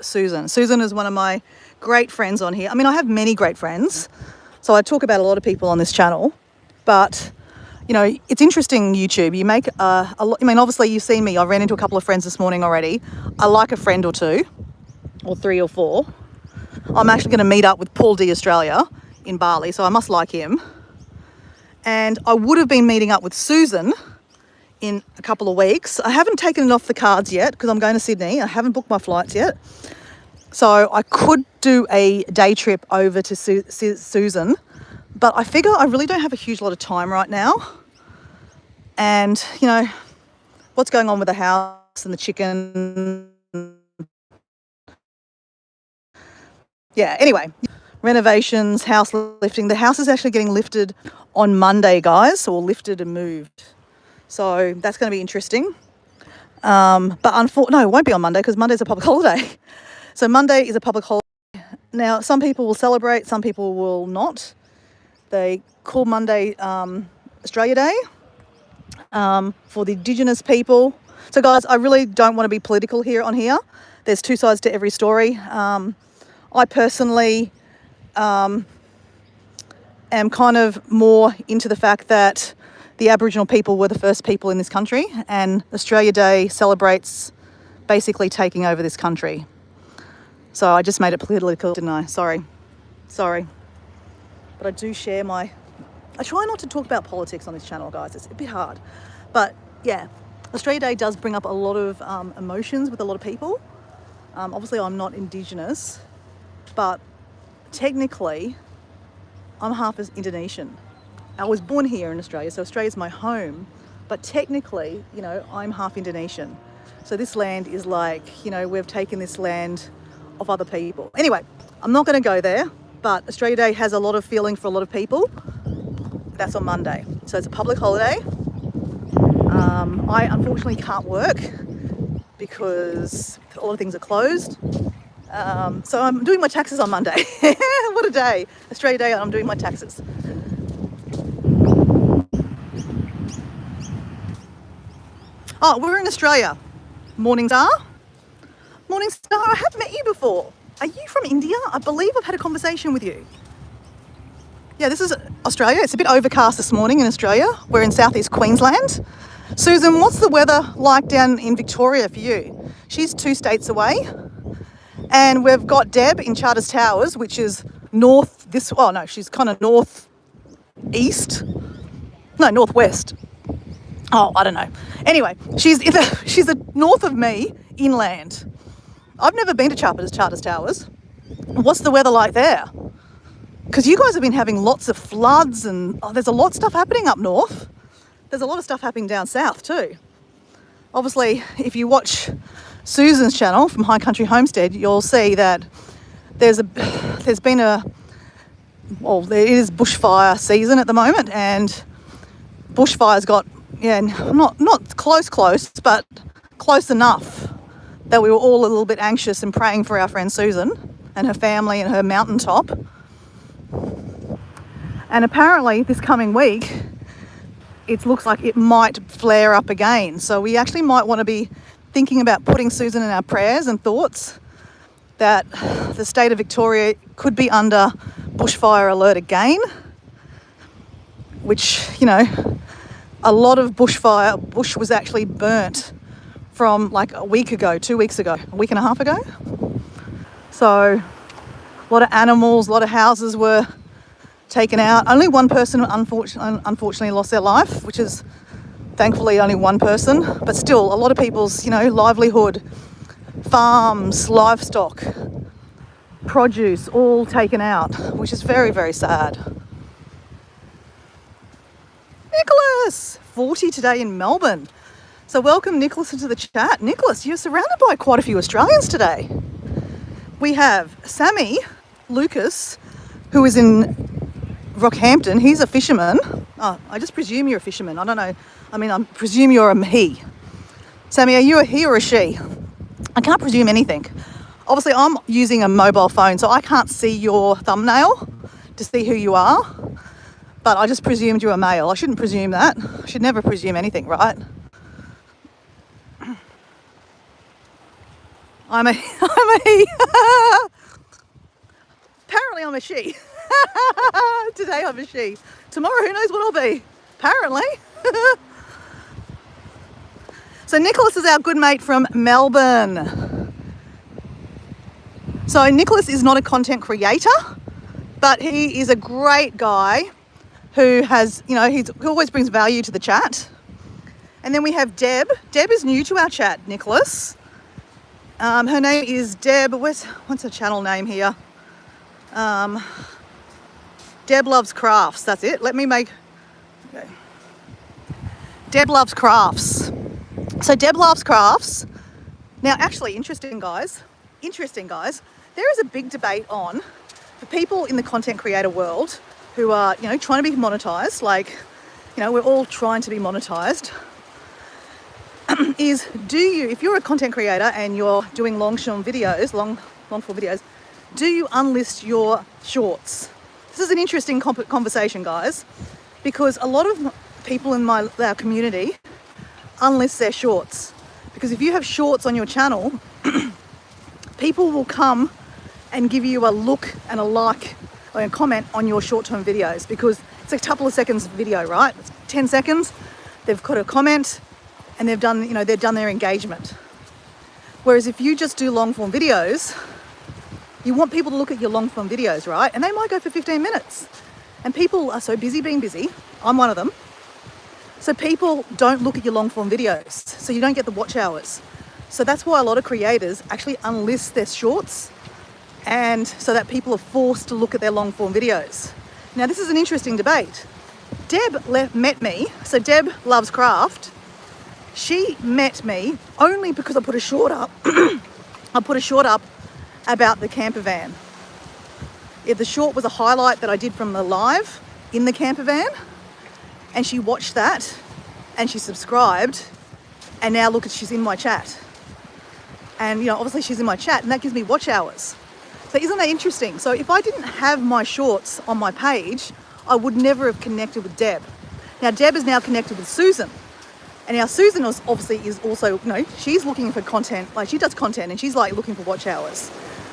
Susan. Susan is one of my great friends on here. I mean, I have many great friends, so I talk about a lot of people on this channel, but you know, it's interesting, YouTube. You make a lot, I mean, obviously you've seen me. I ran into a couple of friends this morning already. I like a friend or two, or 3 or 4. I'm actually going to meet up with Paul D Australia in Bali, so I must like him. And I would have been meeting up with Susan in a couple of weeks. I haven't taken it off the cards yet because I'm going to Sydney. I haven't booked my flights yet. So I could do a day trip over to Susan, but I figure I really don't have a huge lot of time right now. And, you know, what's going on with the house and the chicken. Yeah, anyway, renovations, house lifting. The house is actually getting lifted on Monday, guys, or lifted and moved. So that's going to be interesting. But no, it won't be on Monday because Monday's a public holiday. So Monday is a public holiday. Now, some people will celebrate, some people will not. They call Monday Australia Day for the Indigenous people. So guys, I really don't want to be political on here. There's 2 sides to every story. I personally am kind of more into the fact that the Aboriginal people were the first people in this country, and Australia Day celebrates basically taking over this country. So I just made it political, didn't I? Sorry. But I do share I try not to talk about politics on this channel, guys. It's a bit hard. But yeah, Australia Day does bring up a lot of emotions with a lot of people. Obviously, I'm not Indigenous, but technically, I'm half as Indonesian. I was born here in Australia, so Australia's my home. But technically, you know, I'm half Indonesian. So this land is like, you know, we've taken this land of other people. Anyway, I'm not going to go there, but Australia Day has a lot of feeling for a lot of people. That's on Monday. So it's a public holiday. I unfortunately can't work because a lot of things are closed. So I'm doing my taxes on Monday. What a day. Australia Day, and I'm doing my taxes. Oh, we're in Australia. Morning Star. Morning Star, I have met you before. Are you from India? I believe I've had a conversation with you. Yeah, this is Australia. It's a bit overcast this morning in Australia. We're in southeast Queensland. Susan, what's the weather like down in Victoria for you? She's 2 states away. And we've got Deb in Charters Towers, which is north this, oh no, she's kind of northeast. No, northwest. Oh, I don't know. Anyway, she's the north of me, inland. I've never been to Charters Towers. What's the weather like there? Because you guys have been having lots of floods and there's a lot of stuff happening up north. There's a lot of stuff happening down south too. Obviously, if you watch Susan's channel from High Country Homestead, you'll see that there is bushfire season at the moment, and bushfire's got, yeah, not close, but close enough that we were all a little bit anxious and praying for our friend Susan and her family and her mountaintop. And apparently this coming week, it looks like it might flare up again. So we actually might want to be thinking about putting Susan in our prayers and thoughts that the state of Victoria could be under bushfire alert again, which, you know, a lot of bush was actually burnt from like a week ago, 2 weeks ago, a week and a half ago. So a lot of animals, a lot of houses were taken out. Only one person unfortunately lost their life, which is thankfully only one person, but still a lot of people's, you know, livelihood, farms, livestock, produce, all taken out, which is very, very sad. Nicholas, 40 today in Melbourne. So welcome Nicholas into the chat. Nicholas, you're surrounded by quite a few Australians today. We have Sammy Lucas, who is in Rockhampton. He's a fisherman. Oh, I just presume you're a fisherman. I don't know. I mean, I presume you're a he. Sammy, are you a he or a she? I can't presume anything. Obviously, I'm using a mobile phone, so I can't see your thumbnail to see who you are. But I just presumed you were male. I shouldn't presume that. I should never presume anything, right? I'm a he. Apparently I'm a she. Today I'm a she. Tomorrow, who knows what I'll be? Apparently. So Nicholas is our good mate from Melbourne. So Nicholas is not a content creator, but he is a great guy who has, you know, he always brings value to the chat. And then we have Deb. Deb is new to our chat, Nicholas. Her name is Deb. What's her channel name here? Deb Loves Crafts. That's it. Let me make. Okay. Deb Loves Crafts. So Deb Loves Crafts. Now, actually, interesting guys. There is a big debate on for people in the content creator world who are, you know, trying to be monetized. Like, you know, we're all trying to be monetized. Is if you're a content creator and you're doing long form videos, do you unlist your shorts? This is an interesting conversation, guys, because a lot of people in our community unlist their shorts. Because if you have shorts on your channel, people will come and give you a look and a like or a comment on your short-term videos, because it's a couple of seconds video, right? It's 10 seconds. They've got a comment and they've done their engagement. Whereas if you just do long form videos, You want people to look at your long form videos, right? And they might go for 15 minutes. And people are so busy being busy. I'm one of them. So people don't look at your long form videos. So you don't get the watch hours. So that's why a lot of creators actually unlist their shorts, and so that people are forced to look at their long form videos. Now this is an interesting debate. Deb met me, so Deb loves craft. She met me only because I put a short up. I put a short up about the camper van. The short was a highlight that I did from the live in the camper van, and she watched that and she subscribed, and now look, she's in my chat. And you know, obviously she's in my chat, and that gives me watch hours. So isn't that interesting? So if I didn't have my shorts on my page, I would never have connected with Deb. Now Deb is now connected with Susan. And now Susan obviously is also, you know, she's looking for content, like she does content and she's like looking for watch hours.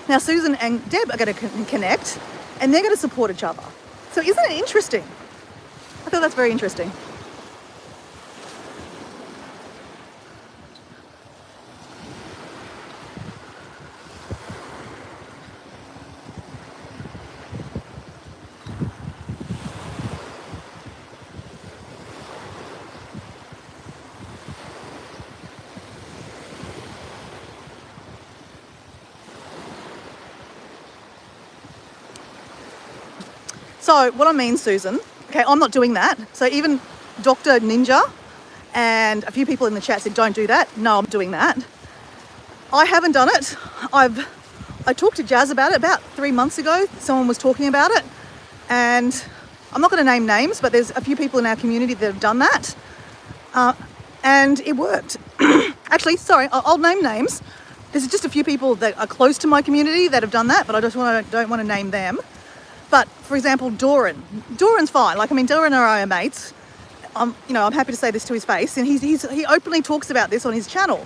Now Susan and Deb are going to connect and they're going to support each other. So isn't it interesting? I feel that's very interesting. So what I mean, Susan, okay, I'm not doing that. So even Dr. Ninja and a few people in the chat said, don't do that. No, I'm doing that. I haven't done it. I talked to Jazz about it about 3 months ago. Someone was talking about it, and I'm not going to name names, but there's a few people in our community that have done that, and it worked. Actually, sorry, I'll name names. There's just a few people that are close to my community that have done that, but I just don't want to name them. But for example, Doran's fine. Like, I mean, Doran and I are mates. You know, I'm happy to say this to his face, and he openly talks about this on his channel.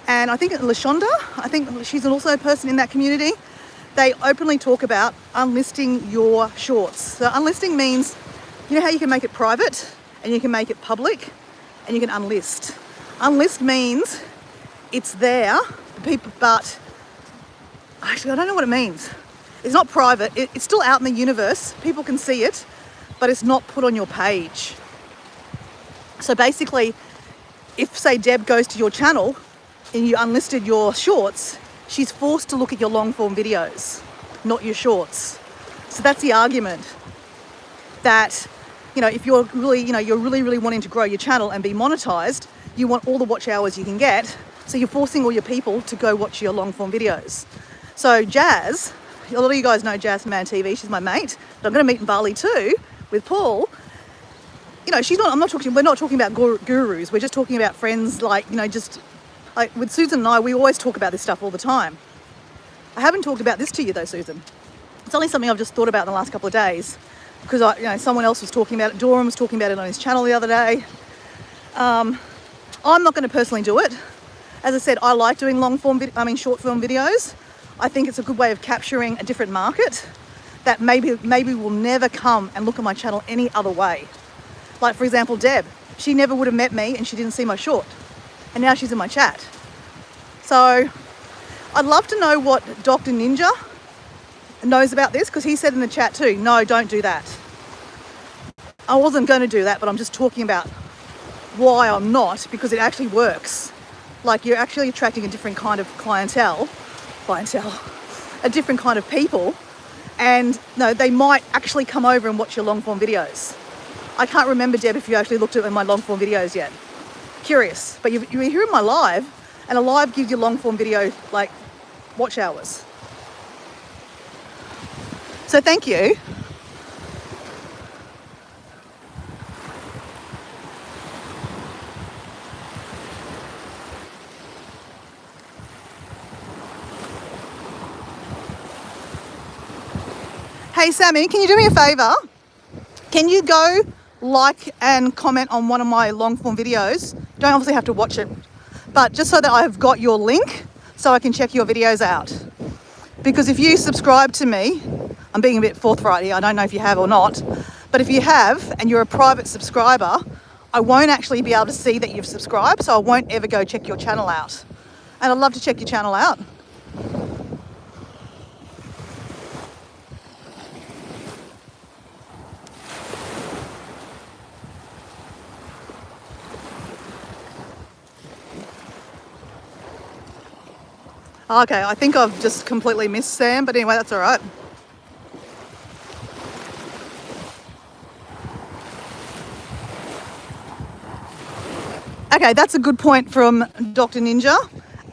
And I think Lashonda, I think she's also a person in that community. They openly talk about unlisting your shorts. So unlisting means, you know how you can make it private and you can make it public and you can unlist. Unlist means it's there, but actually I don't know what it means. It's not private, it's still out in the universe. People can see it, but it's not put on your page. So basically, if say Deb goes to your channel and you unlisted your shorts, she's forced to look at your long form videos, not your shorts. So that's the argument, that, you know, if you're really, you're really wanting to grow your channel and be monetized, you want all the watch hours you can get. So you're forcing all your people to go watch your long form videos. So Jazz, a lot of you guys know Jazz from Man TV. She's my mate, but I'm going to meet in Bali too with Paul. You know, we're not talking about gurus. We're just talking about friends, like, you know, just like with Susan and I, we always talk about this stuff all the time. I haven't talked about this to you though, Susan. It's only something I've just thought about in the last couple of days because someone else was talking about it. Doran was talking about it on his channel the other day. I'm not going to personally do it. As I said, I like doing short form videos. I think it's a good way of capturing a different market that maybe will never come and look at my channel any other way. Like, for example, Deb, she never would have met me and she didn't see my short, and now she's in my chat. So I'd love to know what Dr. Ninja knows about this, because he said in the chat too, no, don't do that. I wasn't going to do that, but I'm just talking about why I'm not, because it actually works. Like, you're actually attracting a different kind of clientele, a different kind of people, and no, they might actually come over and watch your long form videos. I can't remember, Deb, if you actually looked at my long form videos yet. Curious, but you're here in my live, and a live gives you long form video, like, watch hours. So thank you. Hey Sammy, can you do me a favour? Can you go like and comment on one of my long form videos? You don't obviously have to watch it, but just so that I've got your link so I can check your videos out. Because if you subscribe to me, I'm being a bit forthright here, I don't know if you have or not, but if you have and you're a private subscriber, I won't actually be able to see that you've subscribed, so I won't ever go check your channel out. And I'd love to check your channel out. Okay, I think I've just completely missed Sam, but anyway, that's all right. Okay, that's a good point from Dr. Ninja,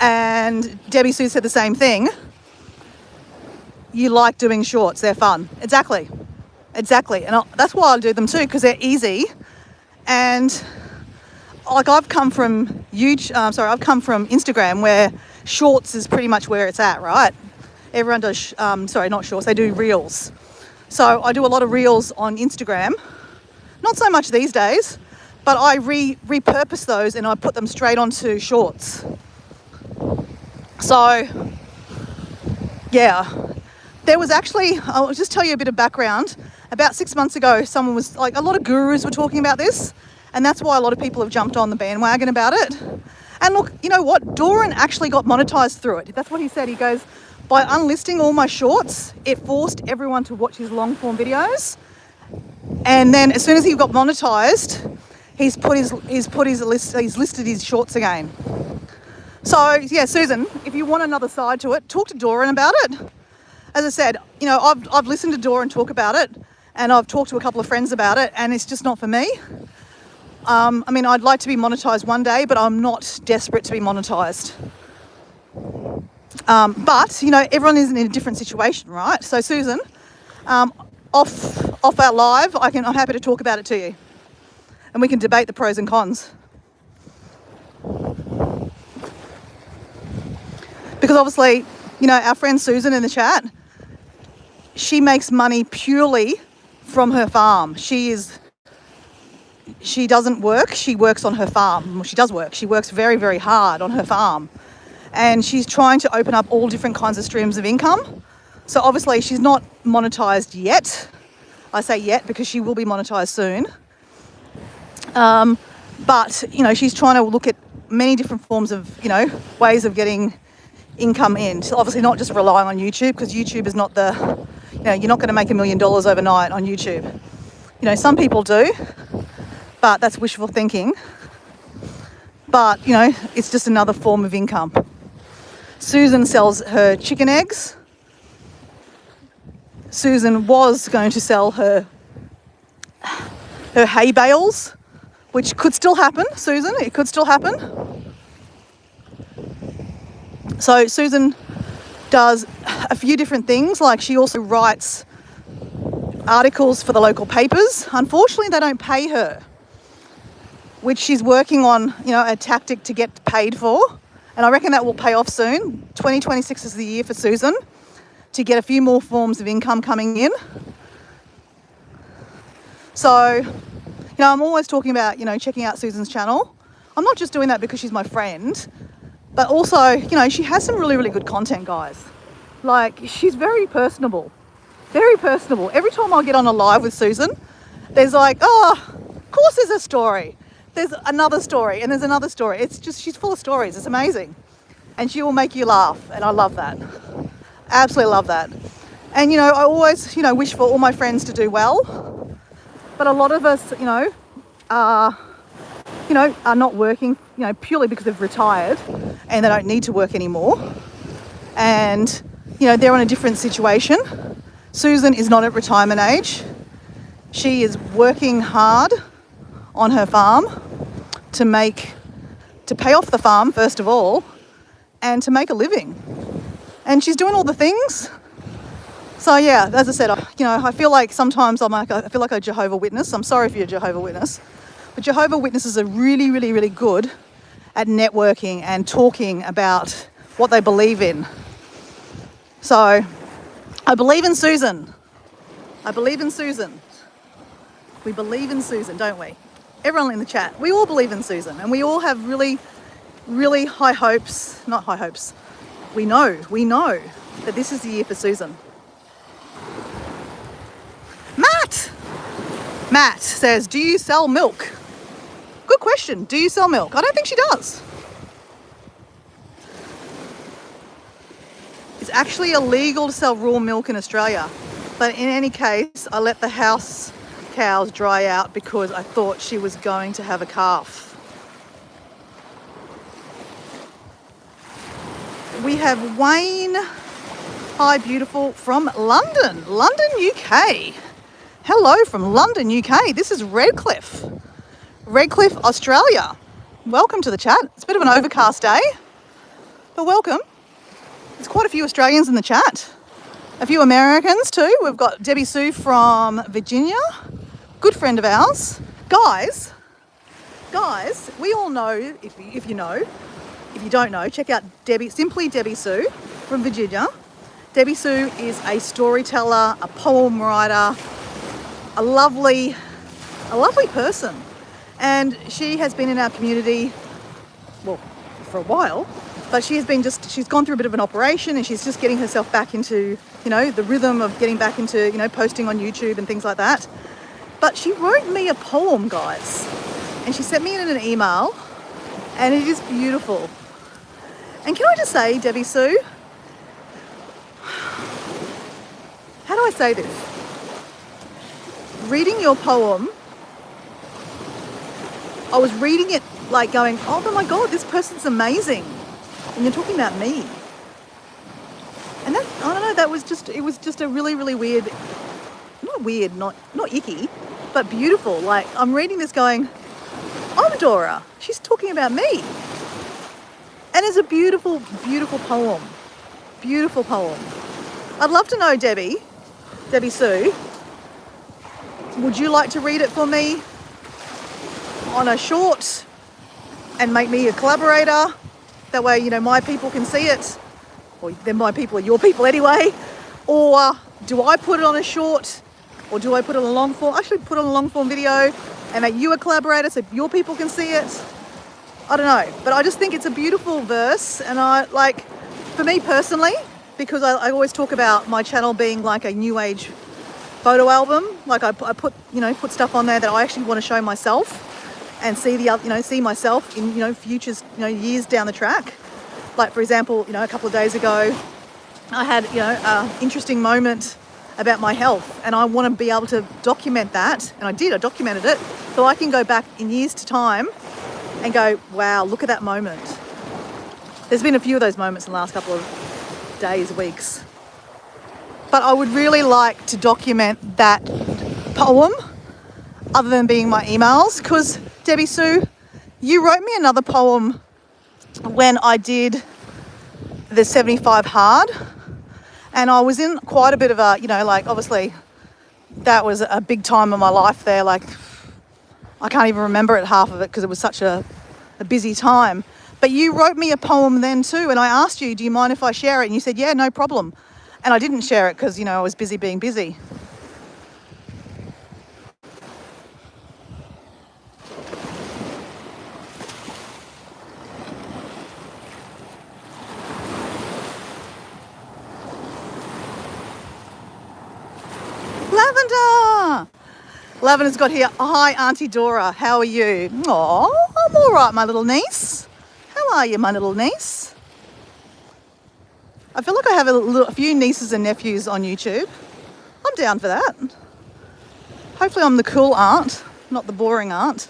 and Debbie Sue said the same thing. You like doing shorts, they're fun. Exactly. And that's why I do them too, because they're easy. And like I've come from Instagram, where shorts is pretty much where it's at, right? Everyone does, not shorts, they do reels. So I do a lot of reels on Instagram. Not so much these days, but I repurpose those and I put them straight onto shorts. So, yeah. There was actually, I'll just tell you a bit of background. About 6 months ago, someone was like, a lot of gurus were talking about this, and that's why a lot of people have jumped on the bandwagon about it. And look, you know what? Doran actually got monetized through it. That's what he said. He goes, by unlisting all my shorts, it forced everyone to watch his long form videos. And then as soon as he got monetized, he's listed his shorts again. So yeah, Susan, if you want another side to it, talk to Doran about it. As I said, you know, I've listened to Doran talk about it, and I've talked to a couple of friends about it, and it's just not for me. I mean, I'd like to be monetized one day, but I'm not desperate to be monetized. But you know, everyone is in a different situation, right? So Susan, off our live, I'm happy to talk about it to you, and we can debate the pros and cons. Because obviously, you know, our friend Susan in the chat, she makes money purely from her farm. She doesn't work, she works on her farm. Well, she does work. She works very, very hard on her farm. And she's trying to open up all different kinds of streams of income. So obviously she's not monetized yet. I say yet because she will be monetized soon. But, you know, she's trying to look at many different forms of, you know, ways of getting income in. So obviously not just relying on YouTube, because YouTube is not you know, you're not going to make $1 million overnight on YouTube. You know, some people do, but that's wishful thinking. But, you know, it's just another form of income. Susan sells her chicken eggs. Susan was going to sell her hay bales, which could still happen, Susan. It could still happen. So Susan does a few different things, like she also writes articles for the local papers. Unfortunately, they don't pay her, which she's working on, you know, a tactic to get paid for. And I reckon that will pay off soon. 2026 is the year for Susan to get a few more forms of income coming in. So, you know, I'm always talking about, you know, checking out Susan's channel. I'm not just doing that because she's my friend, but also, you know, she has some really, really good content, guys. Like, she's very personable. Very personable. Every time I get on a live with Susan, there's like, oh, of course there's a story. There's another story, and there's another story. It's just, she's full of stories. It's amazing. And she will make you laugh, and I love that. Absolutely love that. And, you know, I always, you know, wish for all my friends to do well. But a lot of us, you know, are not working, you know, purely because they've retired and they don't need to work anymore. And, you know, they're in a different situation. Susan is not at retirement age. She is working hard on her farm to pay off the farm, first of all, and to make a living. And she's doing all the things. So yeah, as I said, you know, I feel like sometimes I feel like a Jehovah's Witness. I'm sorry if you're a Jehovah's Witness, but Jehovah's Witnesses are really, really, really good at networking and talking about what they believe in. So I believe in Susan. I believe in Susan. We believe in Susan, don't we? Everyone in the chat, we all believe in Susan, and we all have really, really high hopes. Not high hopes. We know that this is the year for Susan. Matt says, do you sell milk? Good question. Do you sell milk? I don't think she does. It's actually illegal to sell raw milk in Australia. But in any case, I let the house cows dry out because I thought she was going to have a calf. we have Wayne, hi beautiful, from London, UK. Hello from London, UK. This is Redcliffe, Australia. Welcome to the chat. It's a bit of an overcast day, but welcome. There's quite a few Australians in the chat. A few Americans too. We've got Debbie Sue from Virginia, good friend of ours. Guys, we all know, if you know, if you don't know, check out Simply Debbie Sue from Virginia. Debbie Sue is a storyteller, a poem writer, a lovely person. And she has been in our community, well, for a while, but she's gone through a bit of an operation and she's just getting herself back into, the rhythm of getting back into, posting on YouTube and things like that. But she wrote me a poem, guys, and she sent me in an email, and it is beautiful. And can I just say, Debbie Sue, how do I say this? Reading your poem, I was reading it like going, oh my God, this person's amazing. And you're talking about me. And that, I don't know, it was just a really, really weird, not icky, but beautiful. Like, I'm reading this going, I'm Dora. She's talking about me. And it's a beautiful, beautiful poem. Beautiful poem. I'd love to know, Debbie Sue, would you like to read it for me on a short and make me a collaborator? That way, my people can see it. Or then my people are your people anyway. Or do I put it on a short? Or do I put it on a long form? I should put it on a long form video and make you a collaborator so your people can see it. I don't know. But I just think it's a beautiful verse. And for me personally, because I always talk about my channel being like a new age photo album. Like I put stuff on there that I actually want to show myself and see myself in, futures, years down the track. Like, for example, a couple of days ago, I had, an interesting moment about my health, and I want to be able to document that. And I documented it, so I can go back in years to time and go, wow, look at that moment. There's been a few of those moments in the last couple of days, weeks. But I would really like to document that poem other than being my emails, because Debbie Sue, you wrote me another poem when I did the 75 hard, and I was in quite a bit of a, obviously that was a big time of my life there. Like, I can't even remember it, half of it, because it was such a busy time. But you wrote me a poem then too, and I asked you, do you mind if I share it? And you said, yeah, no problem. And I didn't share it because, I was busy being busy. Lavender's got here, hi Auntie Dora, how are you? Oh, I'm all right, my little niece. How are you, my little niece? I feel like I have a few nieces and nephews on YouTube. I'm down for that. Hopefully I'm the cool aunt, not the boring aunt.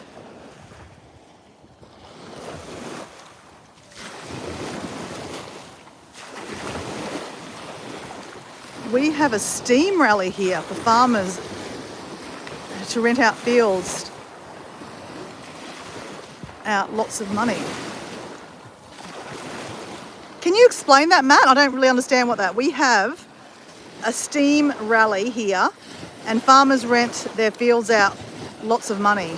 We have a steam rally here for farmers to rent out fields out lots of money. Can you explain that, Matt? I don't really understand what that. We have a steam rally here and farmers rent their fields out lots of money.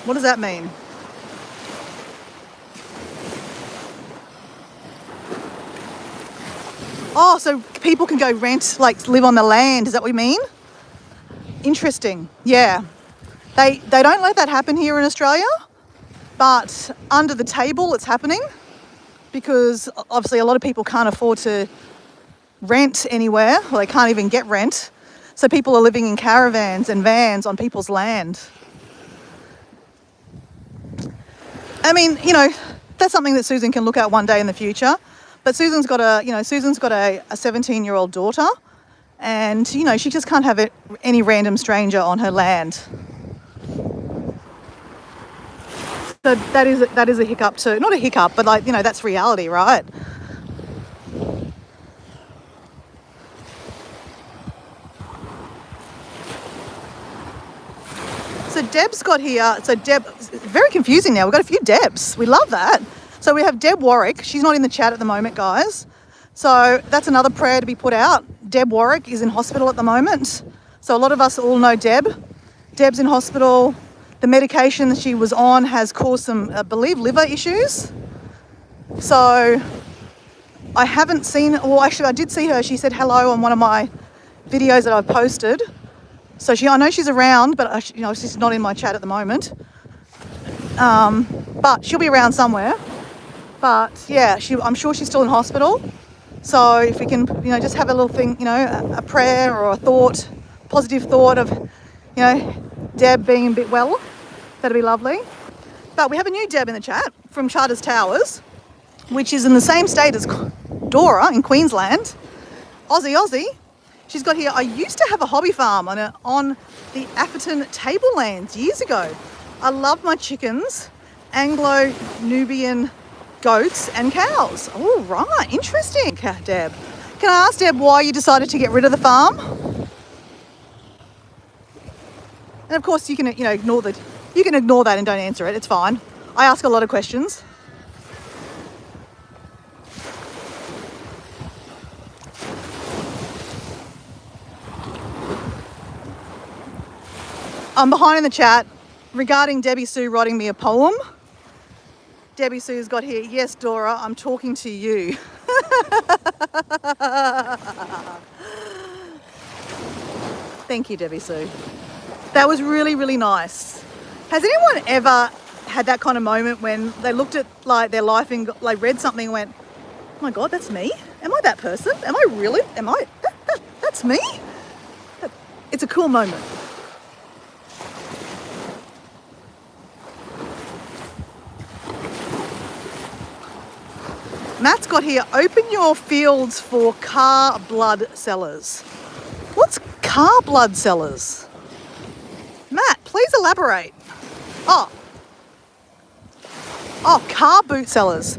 What does that mean? Oh, so people can go rent, live on the land. Is that what you mean? Interesting. Yeah. They don't let that happen here in Australia, but under the table it's happening because obviously a lot of people can't afford to rent anywhere, or they can't even get rent. So people are living in caravans and vans on people's land. I mean, that's something that Susan can look at one day in the future. But Susan's got a 17-year-old daughter, and she just can't have any random stranger on her land. So that is a hiccup too. Not a hiccup, but that's reality, right? Deb's got here. So Deb, very confusing now. We've got a few Debs. We love that. So we have Deb Warwick. She's not in the chat at the moment, guys. So that's another prayer to be put out. Deb Warwick is in hospital at the moment. So a lot of us all know Deb. Deb's in hospital. The medication that she was on has caused some, I believe, liver issues. So I haven't seen, well, actually I did see her. She said hello on one of my videos that I've posted. So I know she's around, but she's not in my chat at the moment. But she'll be around somewhere. But yeah, I'm sure she's still in hospital. So if we can, just have a little thing, a prayer or a thought, positive thought of, Deb being a bit well, that'd be lovely. But we have a new Deb in the chat from Charters Towers, which is in the same state as Dora in Queensland. Aussie. She's got here, I used to have a hobby farm on the Atherton Tablelands years ago. I love my chickens, Anglo-Nubian goats and cows. Oh, right, interesting, Deb. Can I ask, Deb, why you decided to get rid of the farm? And of course, you can, ignore that. You can ignore that and don't answer it. It's fine. I ask a lot of questions. I'm behind in the chat regarding Debbie Sue writing me a poem. Debbie Sue's got here, yes, Dora, I'm talking to you. Thank you, Debbie Sue. That was really, really nice. Has anyone ever had that kind of moment when they looked at their life and read something and went, oh my God, that's me? Am I that person? Am I really? That's me? It's a cool moment. Matt's got here, open your fields for car blood sellers. What's car blood sellers? Matt, please elaborate. Oh, car boot sellers.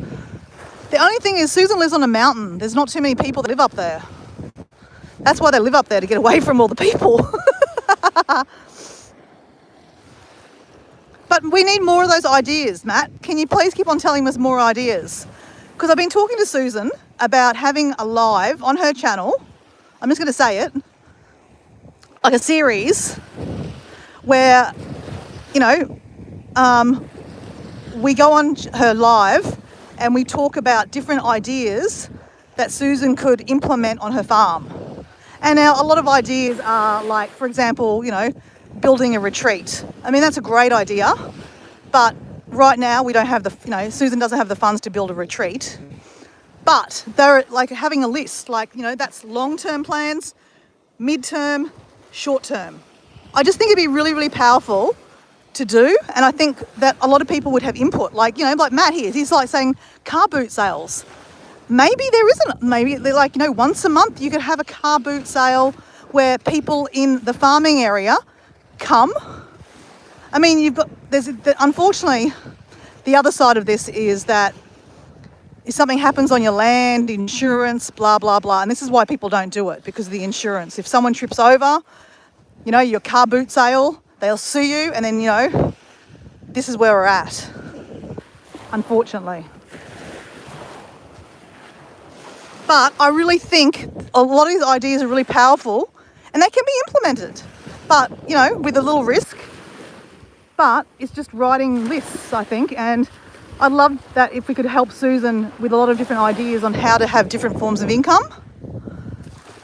The only thing is Susan lives on a mountain. There's not too many people that live up there. That's why they live up there, to get away from all the people. But we need more of those ideas, Matt. Can you please keep on telling us more ideas? Because I've been talking to Susan about having a live on her channel. I'm just going to say it. Like a series where, we go on her live and we talk about different ideas that Susan could implement on her farm. And now a lot of ideas are like, for example, building a retreat. I mean, that's a great idea, but right now we don't have Susan doesn't have the funds to build a retreat. But they're like having a list, that's long-term plans, mid-term, short-term. I just think it'd be really, really powerful to do. And I think that a lot of people would have input, like Matt here, he's saying car boot sales. Maybe there isn't, maybe they're once a month you could have a car boot sale where people in the farming area come. I mean, unfortunately, the other side of this is that if something happens on your land, insurance, blah, blah, blah. And this is why people don't do it, because of the insurance. If someone trips over, your car boot sale, they'll sue you. And then, this is where we're at, unfortunately. But I really think a lot of these ideas are really powerful and they can be implemented. But, with a little risk. But it's just writing lists, I think. And I'd love that if we could help Susan with a lot of different ideas on how to have different forms of income.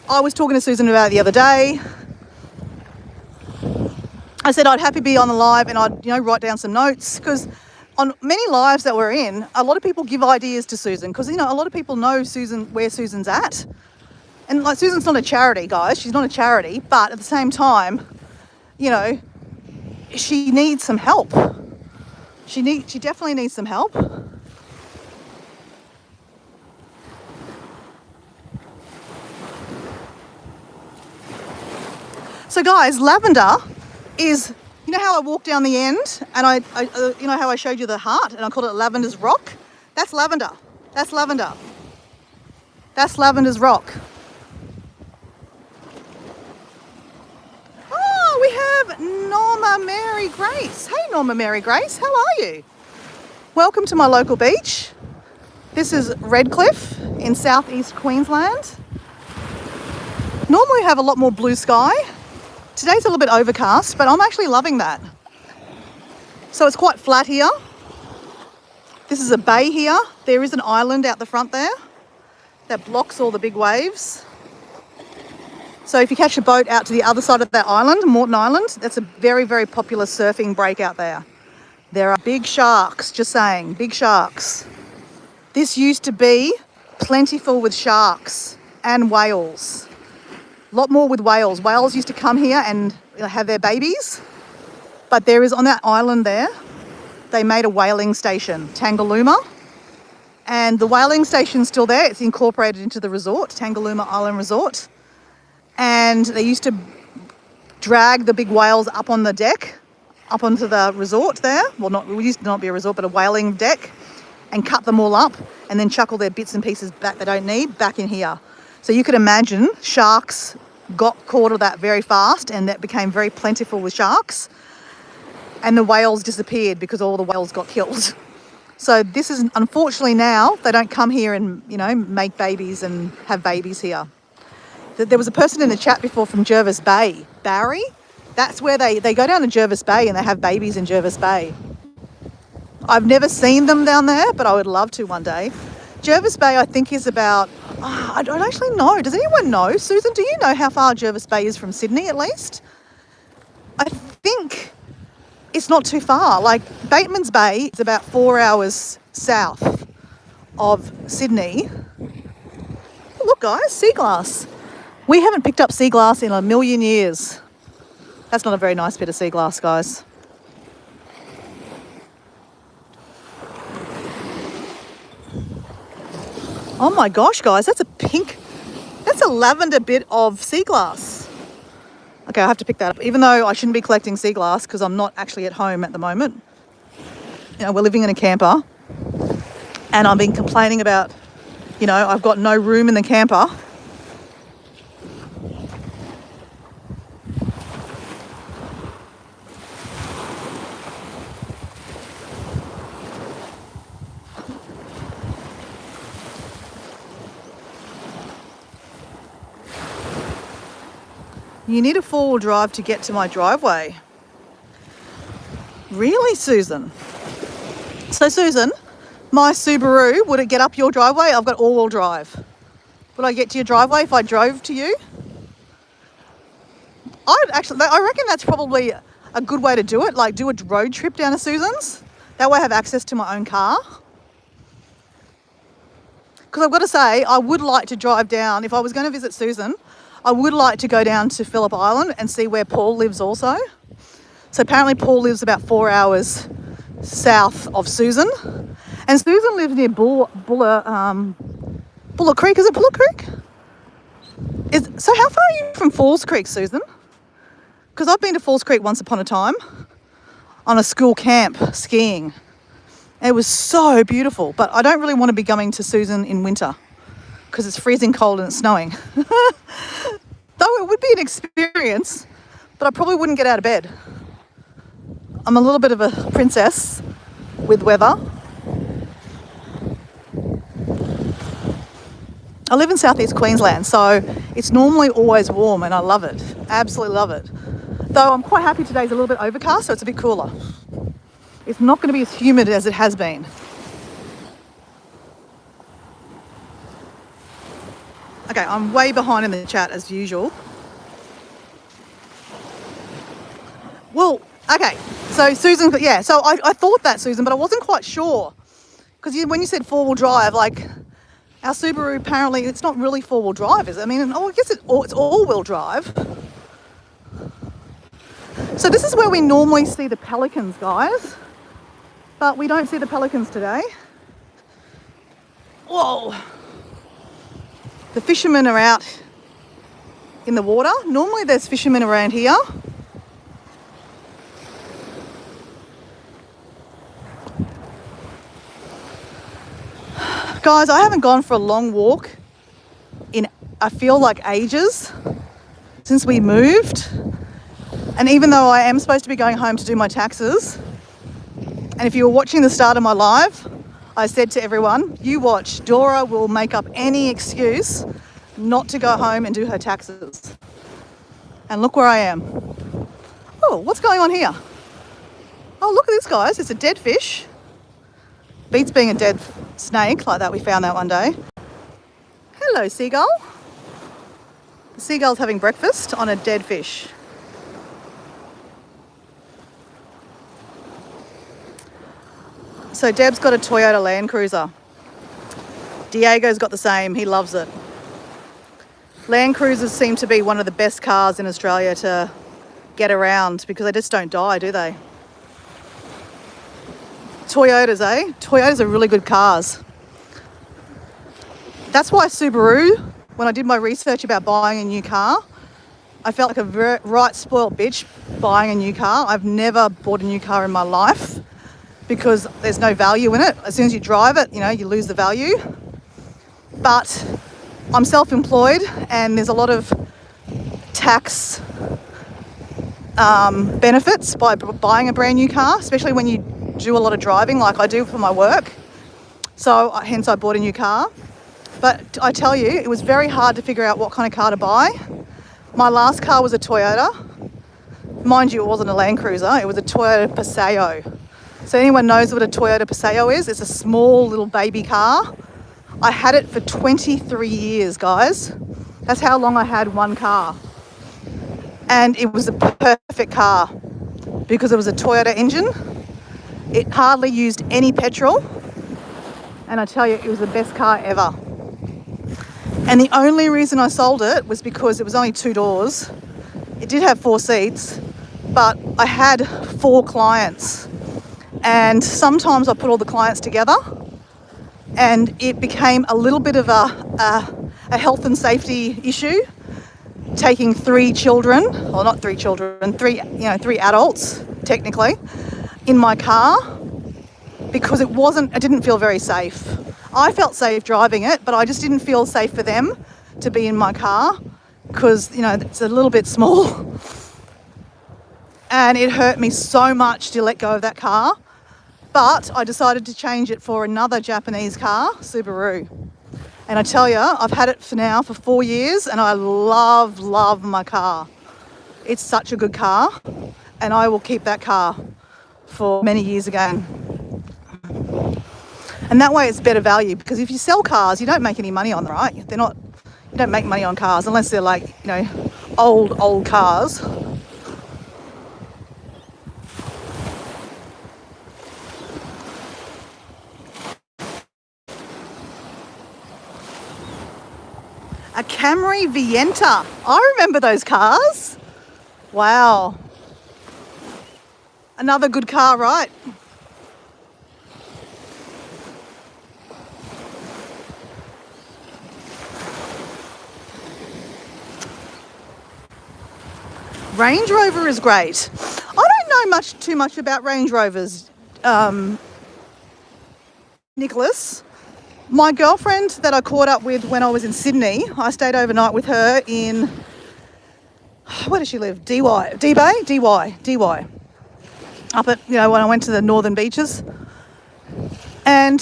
I was talking to Susan about it the other day. I said I'd happy be on the live and I'd, write down some notes, because on many lives that we're in, a lot of people give ideas to Susan because, a lot of people know where Susan's at. And Susan's not a charity, guys. She's not a charity. But at the same time, she needs some help. She definitely needs some help. So guys, lavender is, how I walk down the end and I how I showed you the heart and I called it Lavender's Rock? That's lavender. That's lavender. That's Lavender's Rock. Oh, we have Norma Mary Gray Grace. Hey, Norma Mary Grace, how are you? Welcome to my local beach. This is Redcliffe in southeast Queensland. Normally have a lot more blue sky. Today's a little bit overcast, but I'm actually loving that. So it's quite flat here. This is a bay here. There is an island out the front there that blocks all the big waves. So if you catch a boat out to the other side of that island, Moreton Island, that's a very, very popular surfing break out there. There are big sharks, just saying, big sharks. This used to be plentiful with sharks and whales. A lot more with whales. Whales used to come here and have their babies. But there is, on that island there, they made a whaling station, Tangalooma. And the whaling station's still there. It's incorporated into the resort, Tangalooma Island Resort. And they used to drag the big whales up on the deck, up onto the resort there. Well, it used to not be a resort, but a whaling deck, and cut them all up and then chuck all their bits and pieces back they don't need back in here. So you could imagine sharks got caught of that very fast, and that became very plentiful with sharks. And the whales disappeared because all the whales got killed. So this is, unfortunately now, they don't come here and, make babies and have babies here. There was a person in the chat before from Jervis Bay, Barry. That's where they go down to Jervis Bay and they have babies in Jervis Bay. I've never seen them down there, but I would love to one day. Jervis Bay, I think, is about, I don't actually know. Does anyone know? Susan, do you know how far Jervis Bay is from Sydney at least? I think it's not too far. Like Bateman's Bay is about 4 hours south of Sydney. Oh, look guys, sea glass. We haven't picked up sea glass in a million years. That's not a very nice bit of sea glass, guys. Oh my gosh, guys, that's a lavender bit of sea glass. Okay, I have to pick that up, even though I shouldn't be collecting sea glass because I'm not actually at home at the moment. We're living in a camper and I've been complaining about, I've got no room in the camper. You need a four-wheel drive to get to my driveway. Really, Susan? So, Susan, my Subaru, would it get up your driveway? I've got all-wheel drive. Would I get to your driveway if I drove to you? I reckon that's probably a good way to do it, like do a road trip down to Susan's. That way I have access to my own car. Because I've got to say, I would like to drive down, if I was going to visit Susan, I would like to go down to Phillip Island and see where Paul lives also. So apparently Paul lives about 4 hours south of Susan. And Susan lives near Buller Creek. Is it Buller Creek? So how far are you from Falls Creek, Susan? Because I've been to Falls Creek once upon a time on a school camp skiing. It was so beautiful, but I don't really want to be going to Susan in winter because it's freezing cold and it's snowing. Though it would be an experience, but I probably wouldn't get out of bed. I'm a little bit of a princess with weather. I live in southeast Queensland, so it's normally always warm and I love it. Absolutely love it. Though I'm quite happy today's a little bit overcast, so it's a bit cooler. It's not going to be as humid as it has been. Okay, I'm way behind in the chat as usual. Well, okay, so Susan, yeah, so I thought that, Susan, but I wasn't quite sure. Because when you said four-wheel drive, like, our Subaru apparently, it's not really four-wheel drive, is it? I mean, I guess it's all-wheel drive. So this is where we normally see the pelicans, guys. But we don't see the pelicans today. Whoa. The fishermen are out in the water. Normally there's fishermen around here. Guys, I haven't gone for a long walk in, I feel like, ages since we moved. And even though I am supposed to be going home to do my taxes, and if you were watching the start of my live, I said to everyone, you watch, Dora will make up any excuse not to go home and do her taxes. And look where I am. Oh, what's going on here? Oh, look at this, guys. It's a dead fish. Beats being a dead snake like that. We found that one day. Hello, seagull. The seagull's having breakfast on a dead fish. So Deb's got a Toyota Land Cruiser. Diego's got the same. He loves it. Land Cruisers seem to be one of the best cars in Australia to get around because they just don't die, do they? Toyotas, eh? Toyotas are really good cars. That's why Subaru, when I did my research about buying a new car, I felt like a right spoiled bitch buying a new car. I've never bought a new car in my life because there's no value in it. As soon as you drive it, you lose the value. But I'm self-employed and there's a lot of tax benefits by buying a brand new car, especially when you do a lot of driving like I do for my work. So hence I bought a new car. But I tell you, it was very hard to figure out what kind of car to buy. My last car was a Toyota. Mind you, it wasn't a Land Cruiser, it was a Toyota Paseo. So anyone knows what a Toyota Paseo is? It's a small little baby car. I had it for 23 years, guys. That's how long I had one car. And it was a perfect car because it was a Toyota engine. It hardly used any petrol. And I tell you, it was the best car ever. And the only reason I sold it was because it was only 2 doors. It did have 4 seats, but I had 4 clients. And sometimes I put all the clients together and it became a little bit of a health and safety issue, taking 3 children, or not 3 children, 3 adults technically, in my car because it didn't feel very safe. I felt safe driving it, but I just didn't feel safe for them to be in my car because, it's a little bit small. And it hurt me so much to let go of that car. But I decided to change it for another Japanese car, Subaru. And I tell you, I've had it for 4 years and I love my car. It's such a good car and I will keep that car for many years again. And that way it's better value because if you sell cars, you don't make any money on them, right? You don't make money on cars unless they're like, old cars. A Camry Vienta. I remember those cars. Wow. Another good car, right? Range Rover is great. I don't know too much about Range Rovers, Nicholas. My girlfriend that I caught up with when I was in Sydney, I stayed overnight with her in, where does she live? DY. Up at, when I went to the northern beaches. And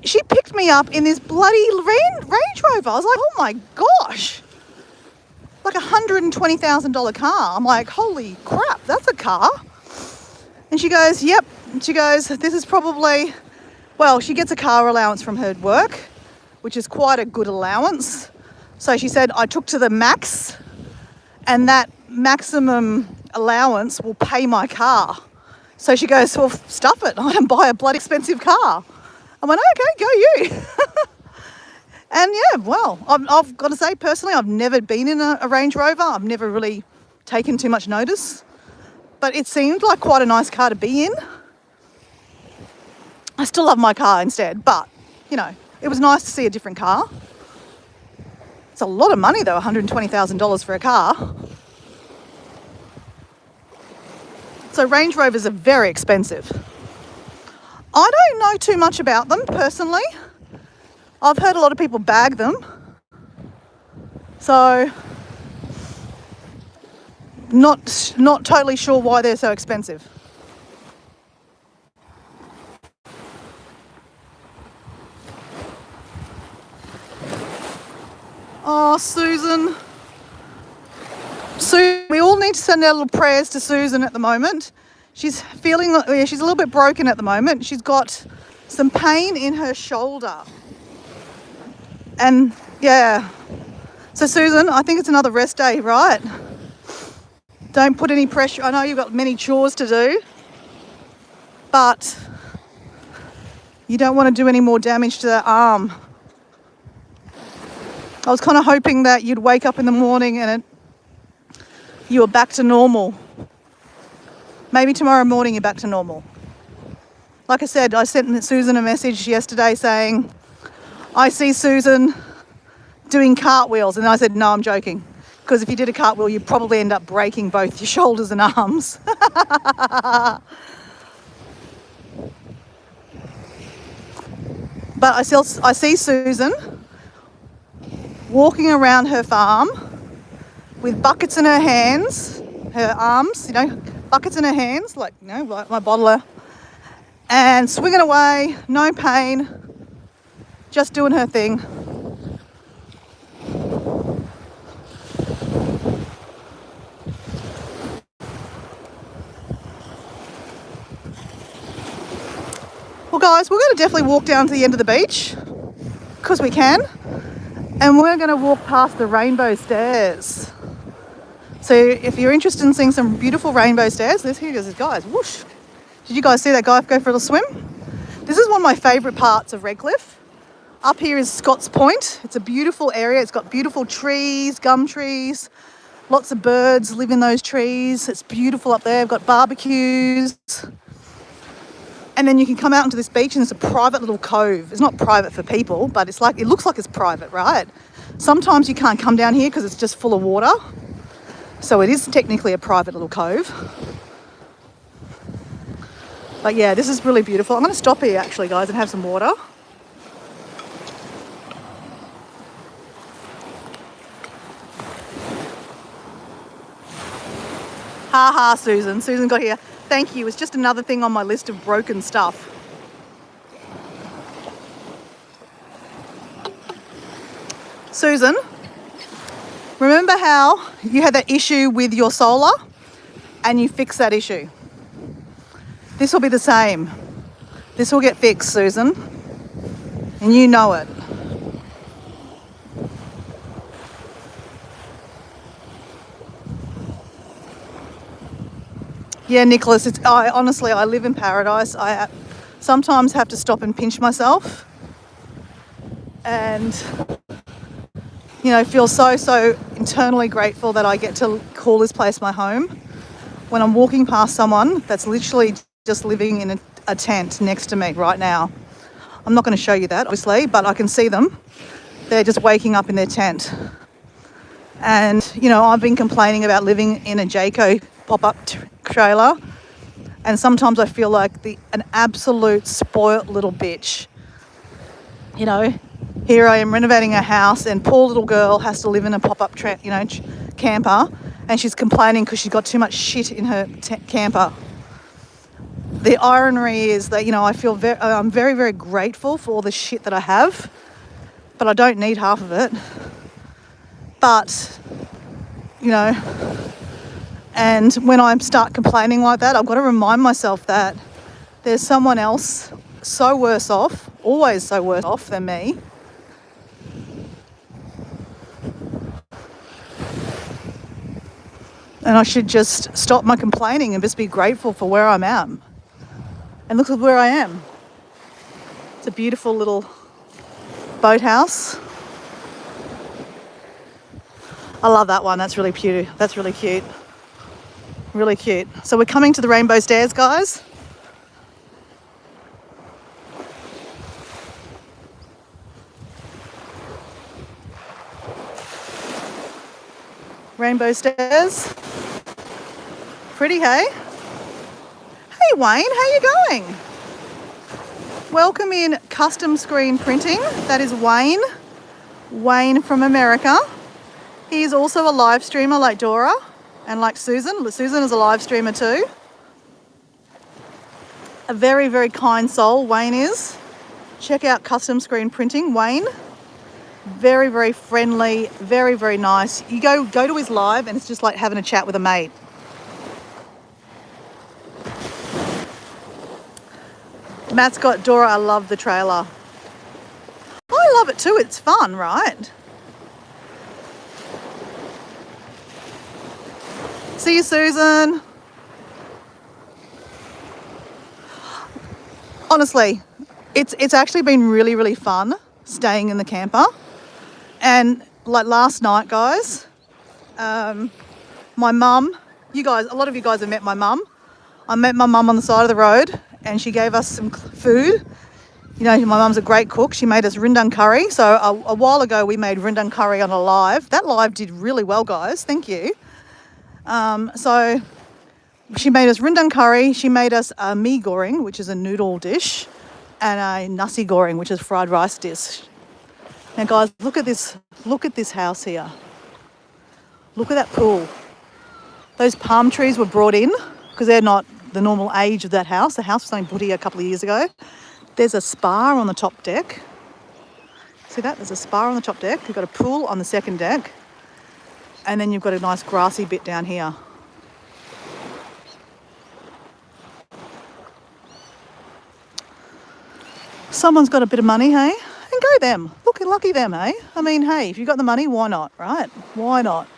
she picked me up in this bloody Range Rover. I was like, oh my gosh. Like $120,000 car. I'm like, holy crap, that's a car. And she goes, yep. She goes, this is probably, well, she gets a car allowance from her work, which is quite a good allowance. So she said, I took to the max and that maximum allowance will pay my car. So she goes, well, stuff it. I don't buy a bloody expensive car. I went, okay, go you. And yeah, well, I've got to say, personally, I've never been in a Range Rover. I've never really taken too much notice. But it seemed like quite a nice car to be in. I still love my car instead, but, it was nice to see a different car. It's a lot of money, though, $120,000 for a car. So Range Rovers are very expensive. I don't know too much about them, personally. I've heard a lot of people bag them. So, Not totally sure why they're so expensive. Oh, Susan. We all need to send our little prayers to Susan at the moment. She's feeling, yeah, she's a little bit broken at the moment. She's got some pain in her shoulder. And yeah. So Susan, I think it's another rest day, right? Don't put any pressure. I know you've got many chores to do, but you don't want to do any more damage to that arm. I was kind of hoping that you'd wake up in the morning and you were back to normal. Maybe tomorrow morning you're back to normal. Like I said, I sent Susan a message yesterday saying, I see Susan doing cartwheels. And I said, no, I'm joking. Because if you did a cartwheel, you'd probably end up breaking both your shoulders and arms. But I see Susan walking around her farm with buckets in her hands, her arms, buckets in her hands, like my bottler, and swinging away, no pain, just doing her thing. Well, guys, we're going to definitely walk down to the end of the beach, because we can, and we're going to walk past the rainbow stairs. So if you're interested in seeing some beautiful rainbow stairs, here goes this guys, whoosh. Did you guys see that guy go for a little swim? This is one of my favourite parts of Redcliffe. Up here is Scott's Point. It's a beautiful area. It's got beautiful trees, gum trees. Lots of birds live in those trees. It's beautiful up there. We've got barbecues. And then you can come out into this beach and it's a private little cove. It's not private for people, but it looks like it's private, right? Sometimes you can't come down here because it's just full of water. So it is technically a private little cove. But yeah, this is really beautiful. I'm going to stop here actually, guys, and have some water. Ha ha, Susan. Susan got here. Thank you. It's just another thing on my list of broken stuff. Susan, remember how you had that issue with your solar and you fixed that issue? This will be the same. This will get fixed, Susan. And you know it. Yeah, Nicholas, honestly, I live in paradise. I sometimes have to stop and pinch myself and, feel so internally grateful that I get to call this place my home. When I'm walking past someone that's literally just living in a tent next to me right now. I'm not going to show you that, obviously, but I can see them. They're just waking up in their tent. And, I've been complaining about living in a Jayco pop-up trailer, and sometimes I feel like an absolute spoilt little bitch. Here I am renovating a house, and poor little girl has to live in a pop-up camper, and she's complaining because she's got too much shit in her camper. The irony is that I'm very, very grateful for all the shit that I have, but I don't need half of it. But and when I start complaining like that, I've got to remind myself that there's someone else so worse off, always so worse off than me. And I should just stop my complaining and just be grateful for where I'm at. And look at where I am. It's a beautiful little boathouse. I love that one. That's really cute. That's really cute. Really cute. So we're coming to the rainbow stairs, guys. Rainbow stairs. Pretty, hey? Hey Wayne, how you going? Welcome in Custom Screen Printing. That is Wayne. Wayne from America. He is also a live streamer like Dora. And like Susan is a live streamer too. A very, very kind soul, Wayne is. Check out Custom Screen Printing, Wayne. Very, very friendly, very, very nice. You go to his live and it's just like having a chat with a mate. Matt's got, Dora, I love the trailer. I love it too, it's fun, right? See you, Susan. Honestly, it's actually been really, really fun staying in the camper. And like last night, guys, my mum, a lot of you guys have met my mum. I met my mum on the side of the road and she gave us some food. You know, my mum's a great cook. She made us rendang curry. So a while ago we made rendang curry on a live. That live did really well, guys. Thank you. So she made us rendang curry. She made us a mee goreng, which is a noodle dish, and a nasi goreng, which is a fried rice dish. Now, guys, look at this. Look at this house here. Look at that pool. Those palm trees were brought in because they're not the normal age of that house. The house was only put here a couple of years ago. There's a spa on the top deck. See that? There's a spa on the top deck. You've got a pool on the second deck. And then you've got a nice grassy bit down here. Someone's got a bit of money, hey? And go them. Look, lucky them, hey? I mean, hey, if you've got the money, why not, right? Why not?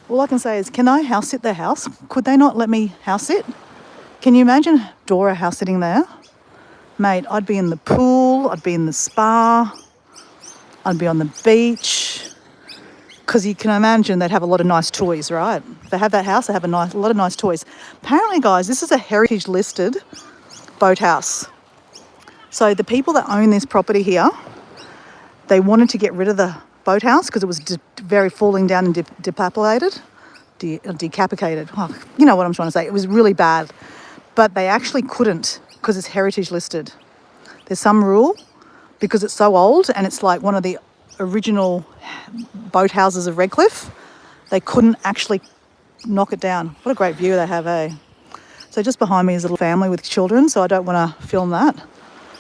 All I can say is, can I house sit their house? Could they not let me house sit? Can you imagine Dora house sitting there? Mate, I'd be in the pool, I'd be in the spa, I'd be on the beach. Because you can imagine they'd have a lot of nice toys, right? If they have that house, they have a lot of nice toys. Apparently, guys, this is a heritage listed boathouse. So the people that own this property here, they wanted to get rid of the boathouse because it was very falling down and decapitated. Oh, you know what I'm trying to say. It was really bad. But they actually couldn't because it's heritage listed. There's some rule because it's so old and it's like one of the original boathouses of Redcliffe. They couldn't actually knock it down. What a great view they have, eh? So just behind me is a little family with children, so I don't want to film that.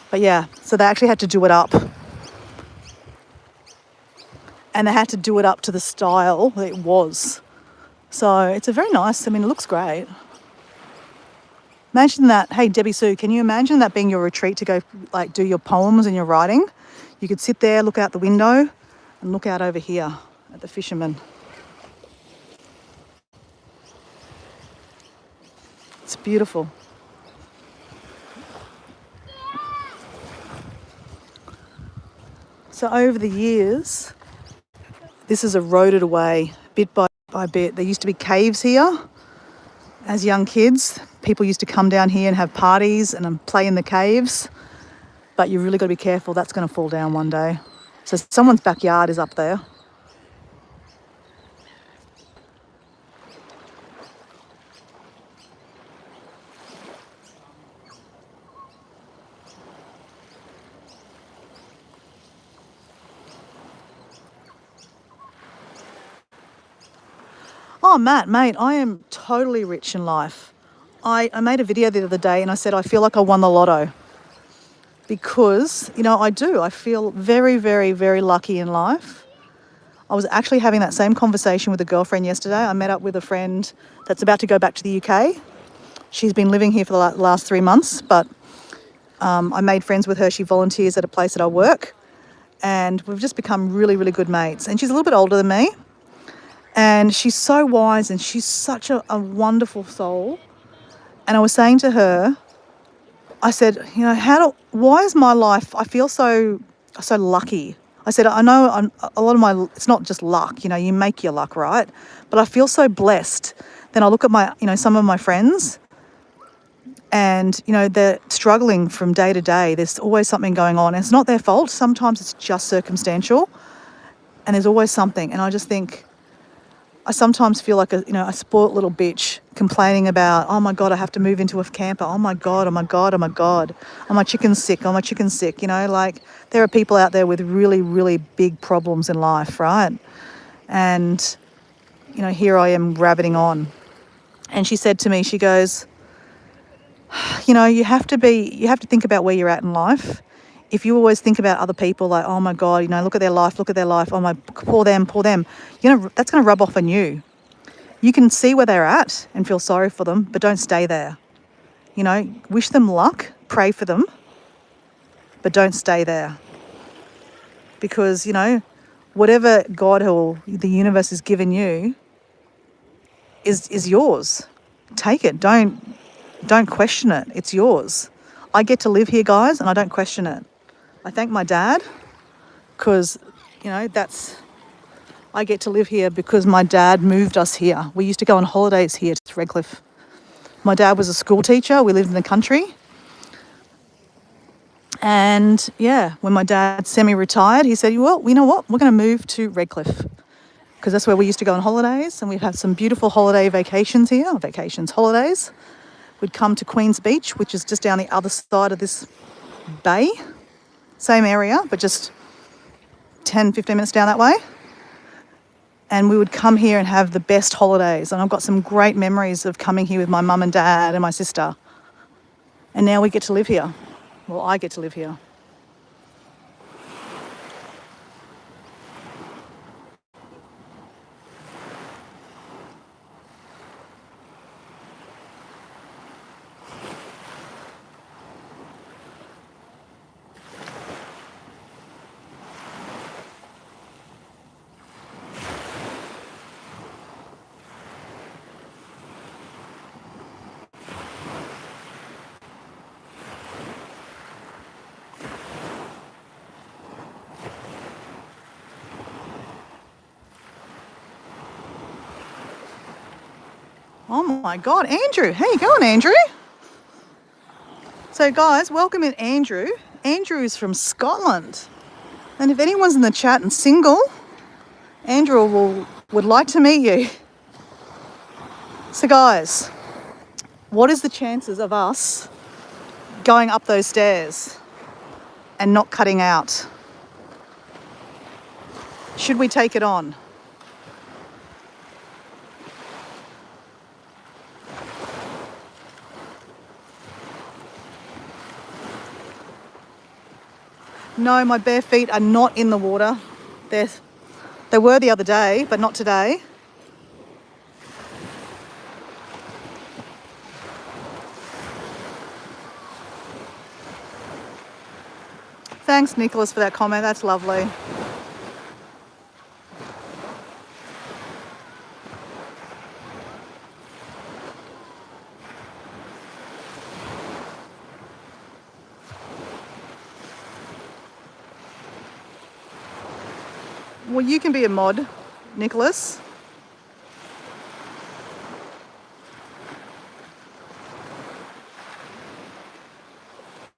But yeah, so they actually had to do it up. And they had to do it up to the style that it was. So it's a very nice, I mean, it looks great. Imagine that. Hey, Debbie Sue, can you imagine that being your retreat to go like do your poems and your writing? You could sit there, look out the window and look out over here at the fishermen. It's beautiful. So over the years, this is eroded away bit by bit. There used to be caves here. As young kids, people used to come down here and have parties and play in the caves. But you really got to be careful. That's going to fall down one day. So someone's backyard is up there. Oh, Matt, mate, I am totally rich in life. I made a video the other day and I said I feel like I won the lotto. Because, you know, I do. I feel very, very, very lucky in life. I was actually having that same conversation with a girlfriend yesterday. I met up with a friend that's about to go back to the UK. She's been living here for the last 3 months, but I made friends with her. She volunteers at a place that I work. And we've just become really, really good mates. And she's a little bit older than me. And she's so wise and she's such a wonderful soul. And I was saying to her, I said, you know, why is my life, I feel so lucky. I said, I know it's not just luck, you know, you make your luck, right? But I feel so blessed. Then I look at some of my friends and, you know, they're struggling from day to day. There's always something going on. And it's not their fault. Sometimes it's just circumstantial and there's always something. And I just think, I sometimes feel like a spoilt little bitch complaining about, oh my God, I have to move into a camper. Oh my God, oh my God, oh my God. Oh, my chicken's sick. Oh, my chicken's sick. You know, like there are people out there with really, really big problems in life, right? And you know, here I am rabbiting on. And she said to me, she goes, you know, you have to think about where you're at in life. If you always think about other people, like, oh my God, you know, look at their life, oh my, poor them, you know, that's going to rub off on you. You can see where they're at and feel sorry for them, but don't stay there. You know, wish them luck, pray for them, but don't stay there. Because, you know, whatever God or the universe has given you is yours. Take it. Don't question it. It's yours. I get to live here, guys, and I don't question it. I thank my dad because, you know, I get to live here because my dad moved us here. We used to go on holidays here to Redcliffe. My dad was a school teacher. We lived in the country. And yeah, when my dad semi-retired, he said, well, you know what? We're going to move to Redcliffe because that's where we used to go on holidays. And we'd have some beautiful holidays. We'd come to Queen's Beach, which is just down the other side of this bay. Same area, but just 10, 15 minutes down that way. And we would come here and have the best holidays. And I've got some great memories of coming here with my mum and dad and my sister. And now we get to live here. Well, I get to live here. Oh my God, Andrew. How you going, Andrew? So guys, welcome in Andrew. Andrew is from Scotland. And if anyone's in the chat and single, Andrew would like to meet you. So guys, what is the chances of us going up those stairs and not cutting out? Should we take it on? No, my bare feet are not in the water. They were the other day, but not today. Thanks, Nicholas, for that comment. That's lovely. Well, you can be a mod, Nicholas.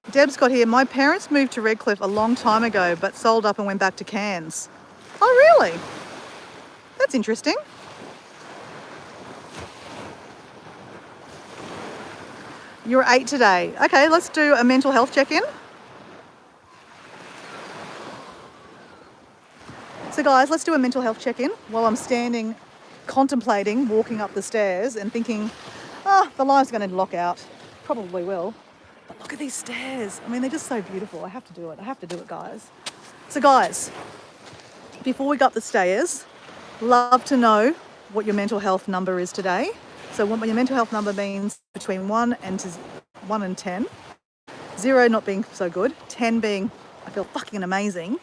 Deb's got here, my parents moved to Redcliffe a long time ago, but sold up and went back to Cairns. Oh, really? That's interesting. You're 8 today. Okay, let's do a mental health check-in. So guys, let's do a mental health check-in while I'm standing, contemplating, walking up the stairs and thinking, the live's going to lock out. Probably will. But look at these stairs. I mean, they're just so beautiful. I have to do it, guys. So guys, before we go up the stairs, love to know what your mental health number is today. So what your mental health number means between 1 and 10. 0 not being so good. 10 being, I feel fucking amazing.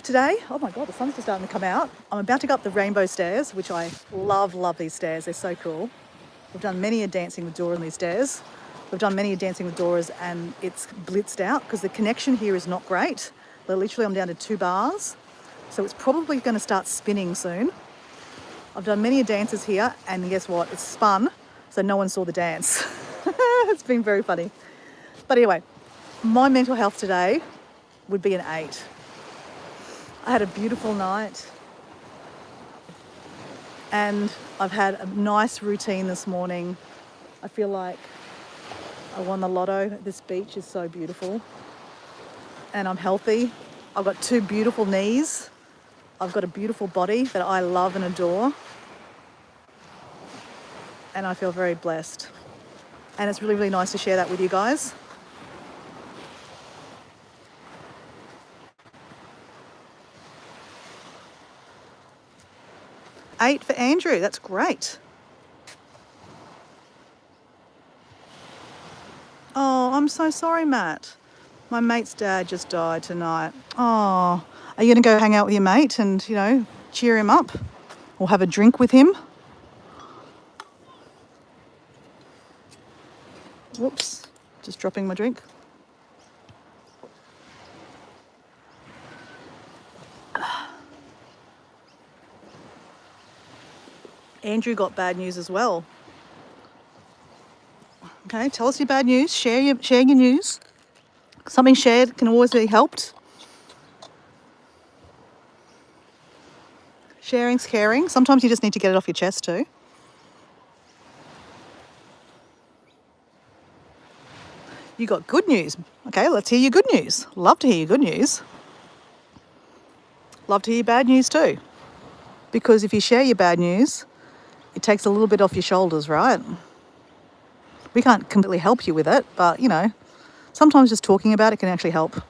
Today, oh my God, the sun's just starting to come out. I'm about to go up the rainbow stairs, which I love these stairs. They're so cool. We've done many a dancing with Dora on these stairs. We've done many a dancing with Dora's and it's blitzed out because the connection here is not great. Literally, I'm down to 2 bars. So it's probably going to start spinning soon. I've done many a dances here and guess what? It's spun, so no one saw the dance. It's been very funny. But anyway, my mental health today would be an 8. I had a beautiful night and I've had a nice routine this morning. I feel like I won the lotto. This beach is so beautiful and I'm healthy. I've got 2 beautiful knees. I've got a beautiful body that I love and adore. And I feel very blessed. And it's really, really nice to share that with you guys. Eight for Andrew. That's great. Oh, I'm so sorry, Matt. My mate's dad just died tonight. Oh, are you going to go hang out with your mate and, you know, cheer him up or have a drink with him? Whoops, just dropping my drink. Andrew got bad news as well. Okay, tell us your bad news. Share your news. Something shared can always be helped. Sharing's caring. Sometimes you just need to get it off your chest too. You got good news. Okay, let's hear your good news. Love to hear your good news. Love to hear bad news too. Because if you share your bad news, it takes a little bit off your shoulders, right? We can't completely help you with it, but, you know, sometimes just talking about it can actually help.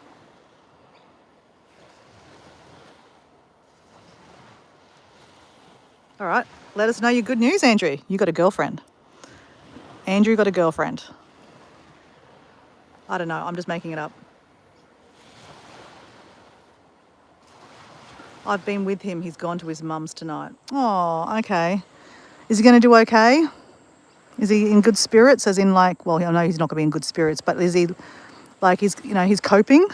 All right, let us know your good news, Andrew. You got a girlfriend. Andrew got a girlfriend. I don't know, I'm just making it up. I've been with him. He's gone to his mum's tonight. Oh, okay. Is he going to do okay? Is he in good spirits? As in, like, well, I know he's not going to be in good spirits, but is he, like, he's coping?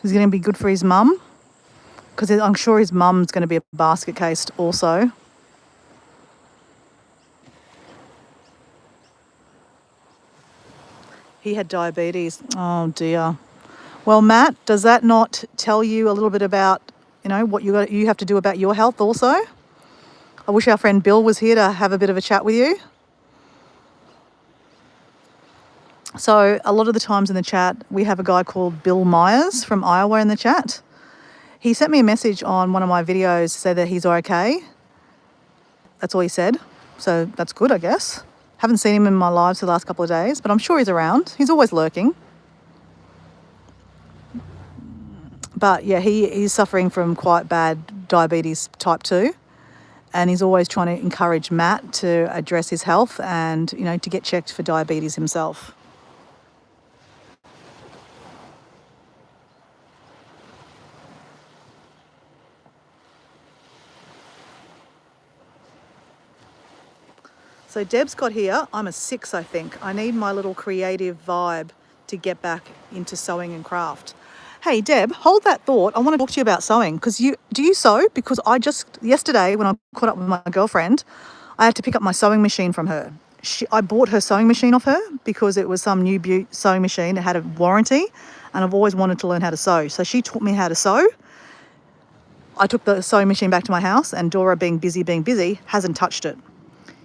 He's going to be good for his mum? Because I'm sure his mum's going to be a basket case also. He had diabetes. Oh, dear. Well, Matt, does that not tell you a little bit about, you know, what you have to do about your health also? I wish our friend Bill was here to have a bit of a chat with you. So a lot of the times in the chat, we have a guy called Bill Myers from Iowa in the chat. He sent me a message on one of my videos to say that he's okay. That's all he said. So that's good, I guess. Haven't seen him in my lives the last couple of days, but I'm sure he's around. He's always lurking. But yeah, he's suffering from quite bad diabetes type 2. And he's always trying to encourage Matt to address his health and, you know, to get checked for diabetes himself. So Deb's got here, I'm a 6, I think. I need my little creative vibe to get back into sewing and craft. Hey, Deb, hold that thought. I want to talk to you about sewing because do you sew? Because yesterday when I caught up with my girlfriend, I had to pick up my sewing machine from her. I bought her sewing machine off her because it was some new beaut sewing machine. It had a warranty and I've always wanted to learn how to sew. So she taught me how to sew. I took the sewing machine back to my house and Dora, being busy, hasn't touched it.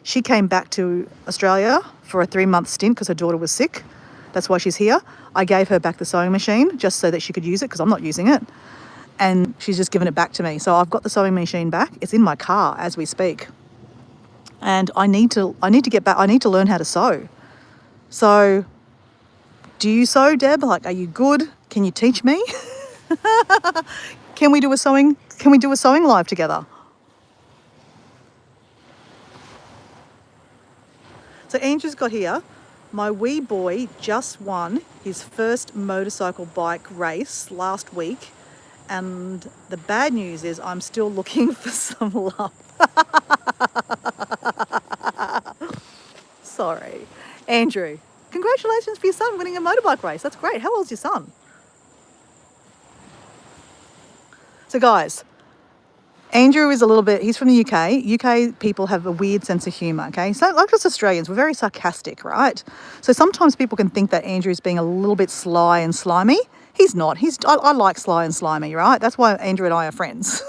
She came back to Australia for a 3-month stint because her daughter was sick. That's why she's here. I gave her back the sewing machine just so that she could use it because I'm not using it. And she's just given it back to me. So I've got the sewing machine back. It's in my car as we speak. And I need to get back. I need to learn how to sew. So do you sew, Deb? Like, are you good? Can you teach me? Can we do a sewing live together? So Andrew's got here, my wee boy just won his first motorcycle bike race last week. And the bad news is I'm still looking for some love. Sorry. Andrew, congratulations for your son winning a motorbike race. That's great. How old's your son? So guys, Andrew is he's from the UK. UK people have a weird sense of humour, okay? So like us Australians, we're very sarcastic, right? So sometimes people can think that Andrew's being a little bit sly and slimy. He's not. I like sly and slimy, right? That's why Andrew and I are friends.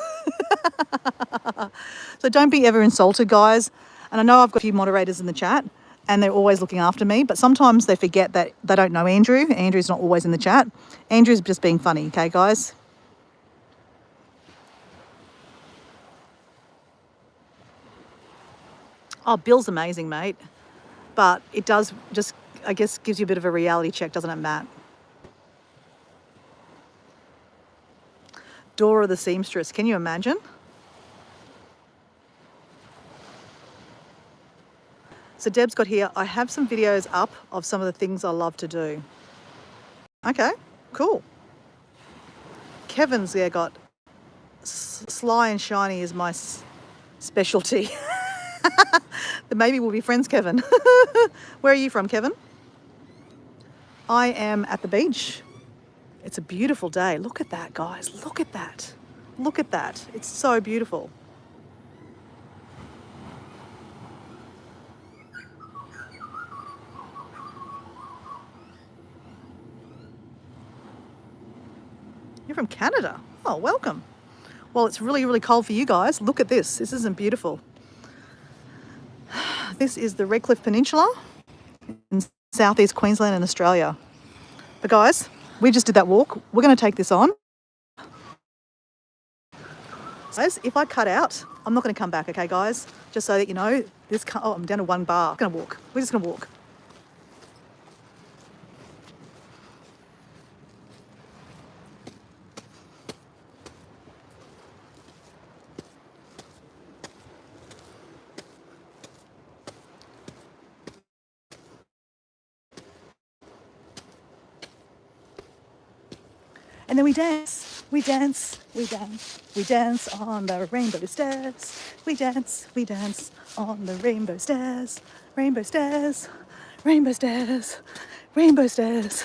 So don't be ever insulted, guys. And I know I've got a few moderators in the chat and they're always looking after me, but sometimes they forget that they don't know Andrew. Andrew's not always in the chat. Andrew's just being funny, okay, guys? Oh, Bill's amazing, mate. But it does just, I guess, gives you a bit of a reality check, doesn't it, Matt? Dora the seamstress. Can you imagine? So Deb's got here, I have some videos up of some of the things I love to do. Okay, cool. Kevin's there got sly and shiny is my specialty. Maybe we'll be friends, Kevin. Where are you from, Kevin? I am at the beach. It's a beautiful day. Look at that, guys. Look at that. Look at that. It's so beautiful. You're from Canada. Oh, welcome. Well, it's really, really cold for you guys. Look at this. This isn't beautiful. This is the Redcliffe Peninsula in southeast Queensland and Australia. But guys, we just did that walk. We're going to take this on. Guys, if I cut out, I'm not going to come back, okay, guys? Just so that you know, this. Oh, I'm down to 1 bar. I'm going to walk. We're just going to walk. And then we dance, we dance, we dance, we dance on the rainbow stairs. We dance on the rainbow stairs. Rainbow stairs, rainbow stairs, rainbow stairs.